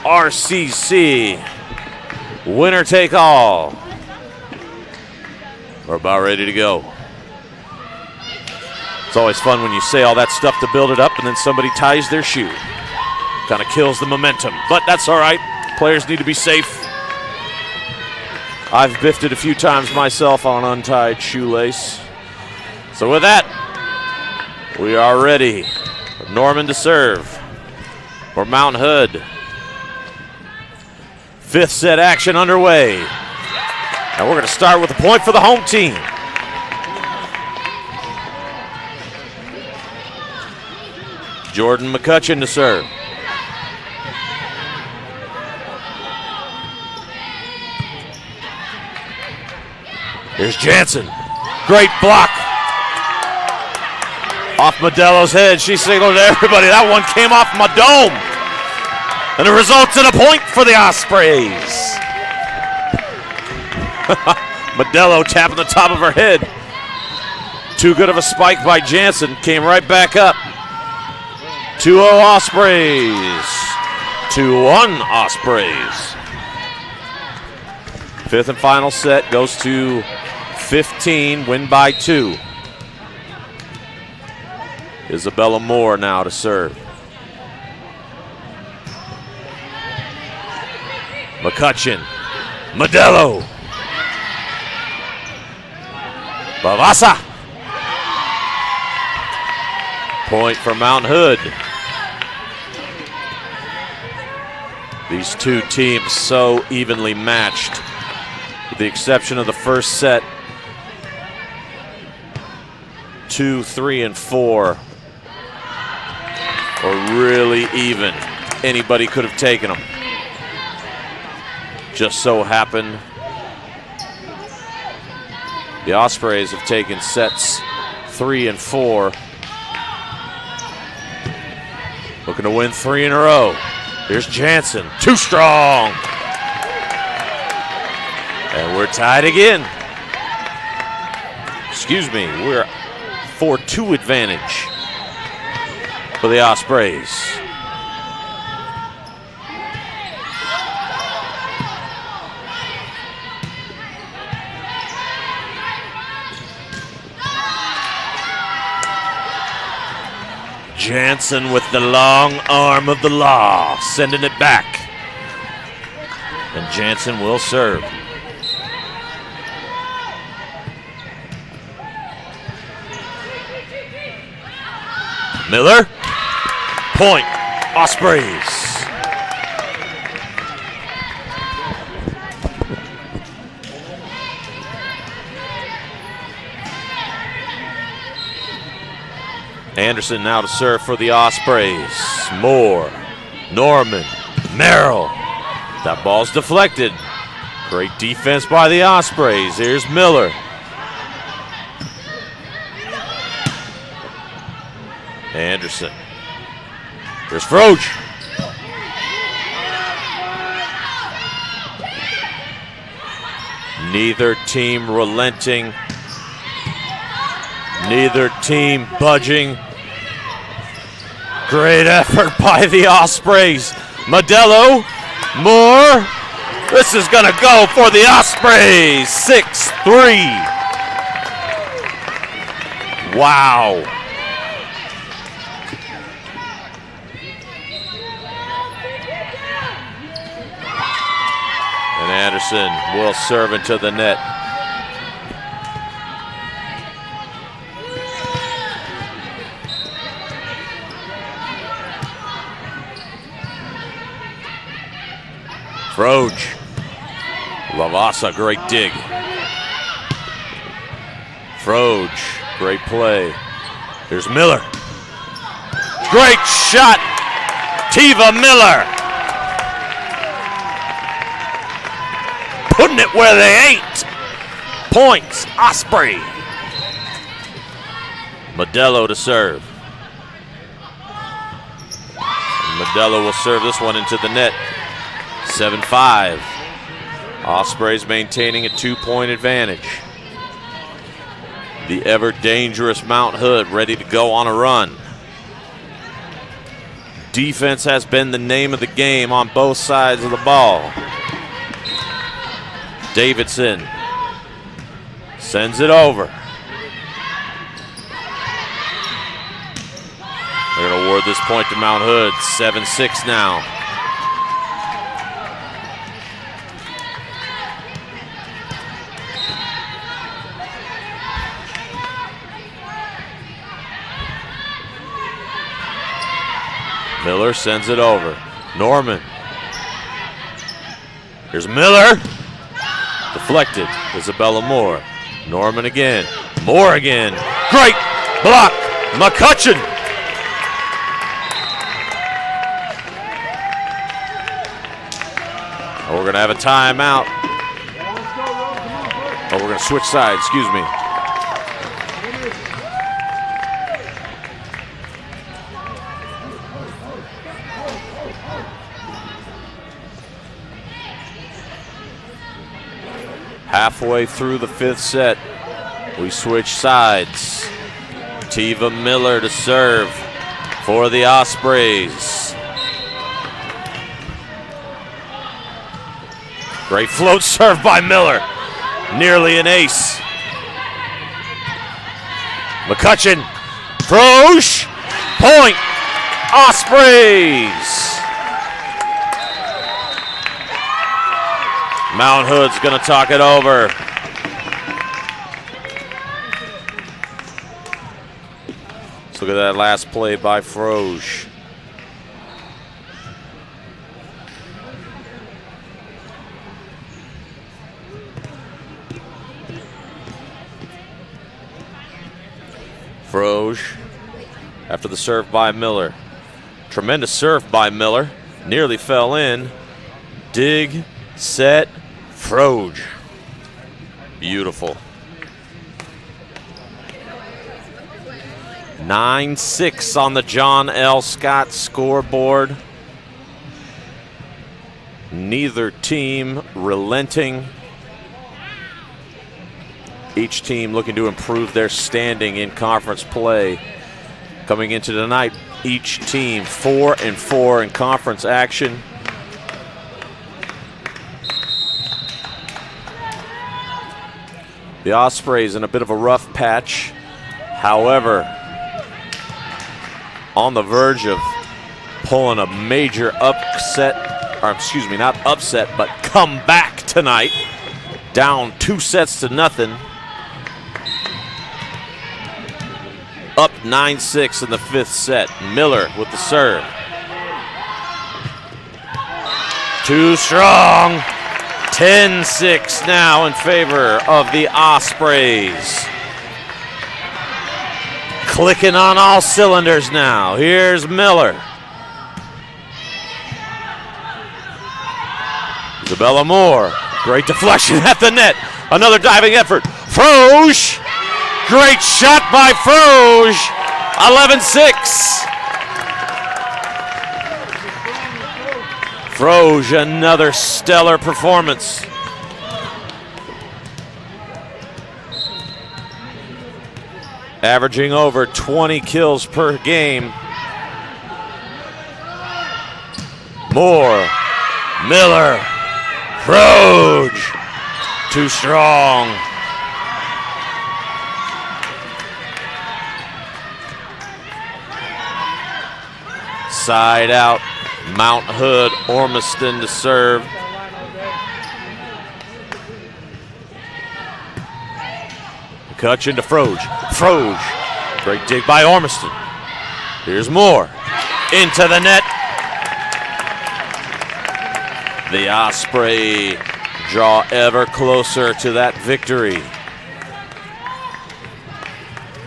RCC, winner take all. We're about ready to go. It's always fun when you say all that stuff to build it up and then somebody ties their shoe. Kind of kills the momentum, but that's all right. Players need to be safe. I've biffed it a few times myself on an untied shoelace. So with that, we are ready. Norman to serve for Mount Hood. Fifth set action underway. And we're going to start with a point for the home team. Jordan McCutcheon to serve. Here's Jansen. Great block. Off Modelo's head. She signaled to everybody. That one came off my dome. And it results in a point for the Ospreys. Modelo tapping the top of her head. Too good of a spike by Jansen. Came right back up. 2-0 Ospreys. 2-1 Ospreys. Fifth and final set goes to 15, win by 2. Isabella Moore now to serve. McCutcheon, Modelo, Bavasa. Point for Mount Hood. These two teams so evenly matched, with the exception of the first set. 2, 3, and 4 are really even. Anybody could have taken them. Just so happened the Ospreys have taken sets 3 and 4. Looking to win 3 in a row. Here's Jansen, too strong. And we're tied again. Excuse me, we're 4-2 advantage for the Ospreys. Jansen with the long arm of the law, sending it back. And Jansen will serve. Miller, point, Ospreys. Anderson now to serve for the Ospreys. Moore, Norman, Merrill. That ball's deflected. Great defense by the Ospreys. Here's Miller. Anderson. Here's Froge. Neither team relenting. Neither team budging. Great effort by the Ospreys. Modelo, Moore. This is going to go for the Ospreys. 6-3. Wow. And Anderson will serve into the net. Froge. Lavasa, great dig. Froge, great play. Here's Miller. Great shot. Tiva Miller. Putting it where they ain't. Points, Osprey. Modelo to serve. Modelo will serve this one into the net. 7-5. Ospreys maintaining a 2-point advantage. The ever dangerous Mount Hood ready to go on a run. Defense has been the name of the game on both sides of the ball. Davidson sends it over. They're going to award this point to Mount Hood. 7-6 now. Miller sends it over. Norman. Here's Miller. Deflected. Isabella Moore. Norman again. Moore again. Great block. McCutcheon. Oh, we're going to have a timeout. Oh, we're going to switch sides. Excuse me. Halfway through the fifth set, we switch sides. Tiva Miller to serve for the Ospreys. Great float serve by Miller. Nearly an ace. McCutcheon. Froge. Point. Ospreys. Mount Hood's going to talk it over. Let's look at that last play by Froge. Froge after the serve by Miller. Tremendous serve by Miller. Nearly fell in. Dig, set, Froge. Beautiful. 9-6 on the John L. Scott scoreboard. Neither team relenting. Each team looking to improve their standing in conference play. Coming into tonight, each team 4-4 in conference action. The Ospreys in a bit of a rough patch. However, on the verge of pulling a major upset, or excuse me, not upset, but comeback tonight. Down 2-0. Up 9-6 in the 5th set. Miller with the serve. Too strong. 10-6 now in favor of the Ospreys. Clicking on all cylinders now. Here's Miller. Isabella Moore. Great deflection at the net. Another diving effort. Froge. Great shot by Froge. 11-6. Froge, another stellar performance. Averaging over 20 kills per game. Moore, Miller, Froge. Too strong. Side out, Mount Hood, Ormiston to serve. McCutcheon to Froge. Froge, great dig by Ormiston. Here's Moore, into the net. The Osprey draw ever closer to that victory.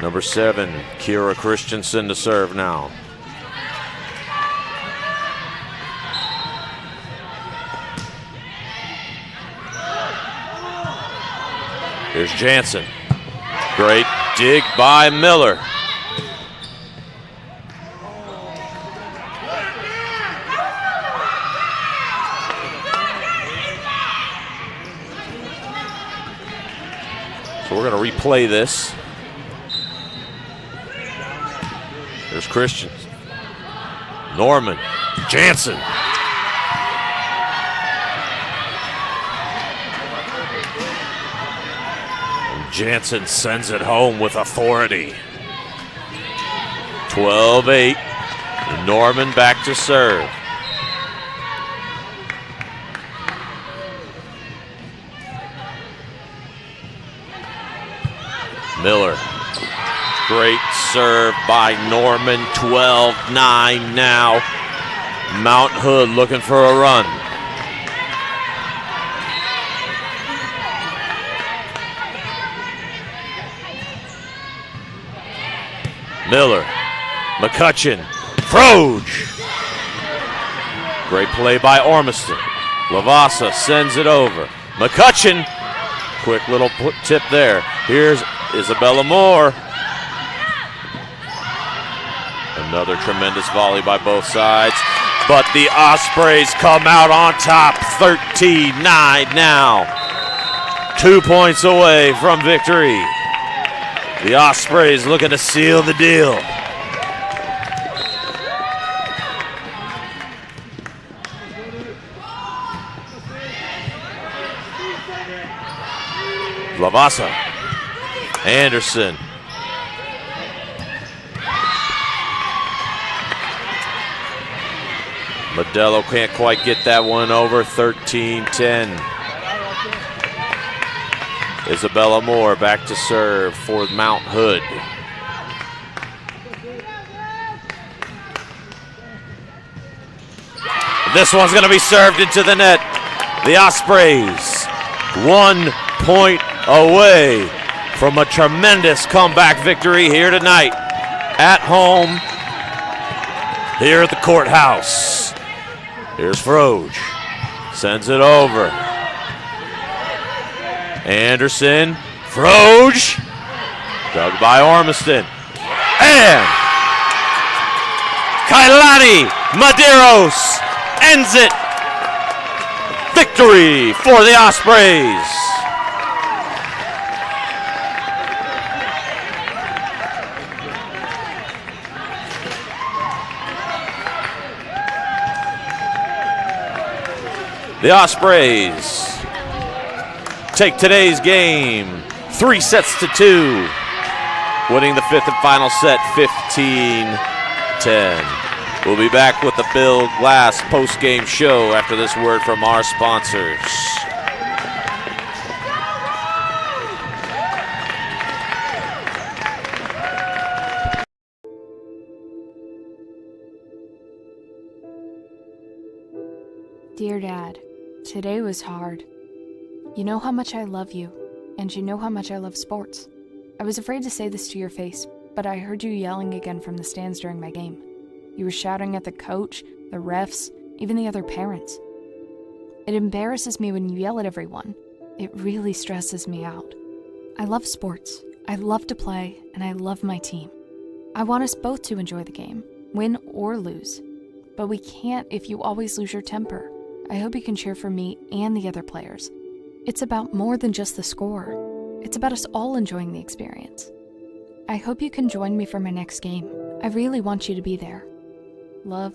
Number 7, Kira Christensen to serve now. Here's Jansen. Great dig by Miller. So we're going to replay this. There's Christians. Norman. Jansen. Jansen sends it home with authority. 12-8. Norman back to serve. Miller. Great serve by Norman. 12-9 now. Mount Hood looking for a run. Miller, McCutcheon, Froge. Great play by Ormiston. Lavasa sends it over. McCutcheon, quick little tip there. Here's Isabella Moore. Another tremendous volley by both sides. But the Ospreys come out on top, 13-9 now. 2 points away from victory. The Ospreys looking to seal the deal. Lavasa. Anderson. Modello can't quite get that one over. 13-10. Isabella Moore back to serve for Mount Hood. This one's going to be served into the net. The Ospreys 1 point away from a tremendous comeback victory here tonight. at home here at the courthouse. Here's Froge. Sends it over. Anderson. Froge. Dug by Ormiston. And Kailani Medeiros ends it. Victory for the Ospreys. The Ospreys take today's game 3 sets to 2, winning the 5th and final set 15-10. We'll be back with the Bill Glass post-game show after this word from our sponsors. Dear Dad, today was hard. You know how much I love you, and you know how much I love sports. I was afraid to say this to your face, but I heard you yelling again from the stands during my game. You were shouting at the coach, the refs, even the other parents. It embarrasses me when you yell at everyone. It really stresses me out. I love sports. I love to play, and I love my team. I want us both to enjoy the game, win or lose. But we can't if you always lose your temper. I hope you can cheer for me and the other players. It's about more than just the score. It's about us all enjoying the experience. I hope you can join me for my next game. I really want you to be there. Love,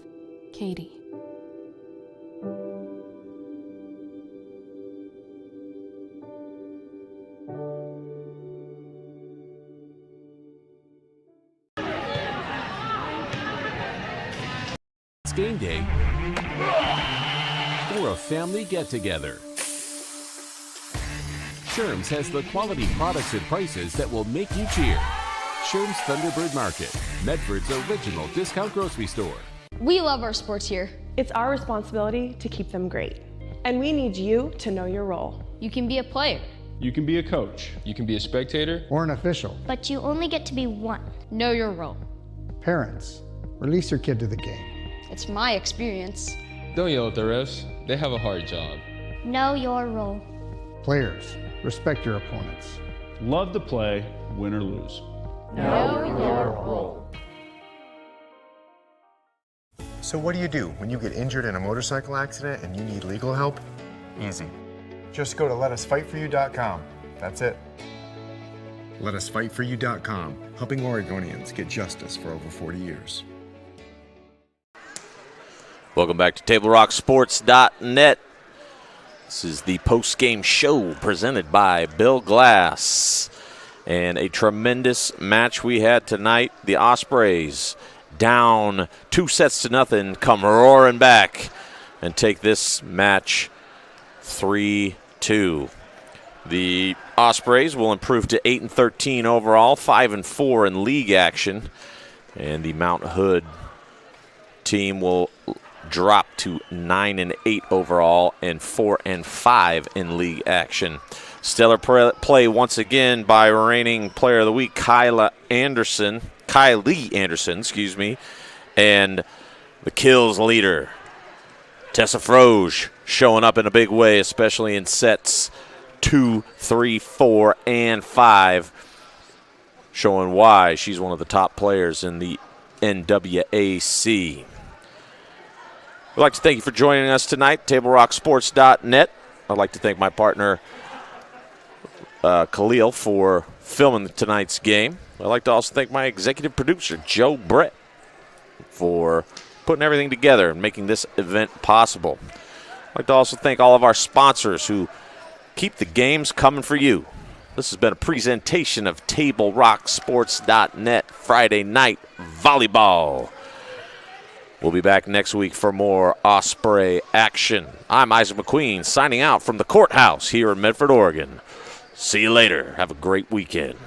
Katie. It's game day or a family get-together. Sherm's has the quality products and prices that will make you cheer. Sherm's Thunderbird Market, Medford's original discount grocery store. We love our sports here. It's our responsibility to keep them great. And we need you to know your role. You can be a player. You can be a coach. You can be a spectator. Or an official. But you only get to be one. Know your role. Parents, release your kid to the game. It's my experience. Don't yell at the refs. They have a hard job. Know your role. Players, respect your opponents. Love to play, win or lose. Know your role. So what do you do when you get injured in a motorcycle accident and you need legal help? Easy. Just go to letusfightforyou.com. That's it. Letusfightforyou.com, helping Oregonians get justice for over 40 years. Welcome back to TableRockSports.net. This is the post-game show presented by Bill Glass. And a tremendous match we had tonight. The Ospreys down 2 sets to nothing, come roaring back and take this match 3-2. The Ospreys will improve to 8-13 overall, 5-4 in league action. And the Mount Hood team will drop to 9-8 overall and 4-5 in league action. Stellar play once again by reigning player of the week, Kylie Anderson, and the kills leader, Tessa Froge, showing up in a big way, especially in sets 2, 3, 4, and 5, showing why she's one of the top players in the NWAC. We'd like to thank you for joining us tonight, TableRockSports.net. I'd like to thank my partner, Khalil, for filming tonight's game. I'd like to also thank my executive producer, Joe Brett, for putting everything together and making this event possible. I'd like to also thank all of our sponsors who keep the games coming for you. This has been a presentation of TableRockSports.net Friday Night Volleyball. We'll be back next week for more Osprey action. I'm Isaac McQueen signing out from the courthouse here in Medford, Oregon. See you later. Have a great weekend.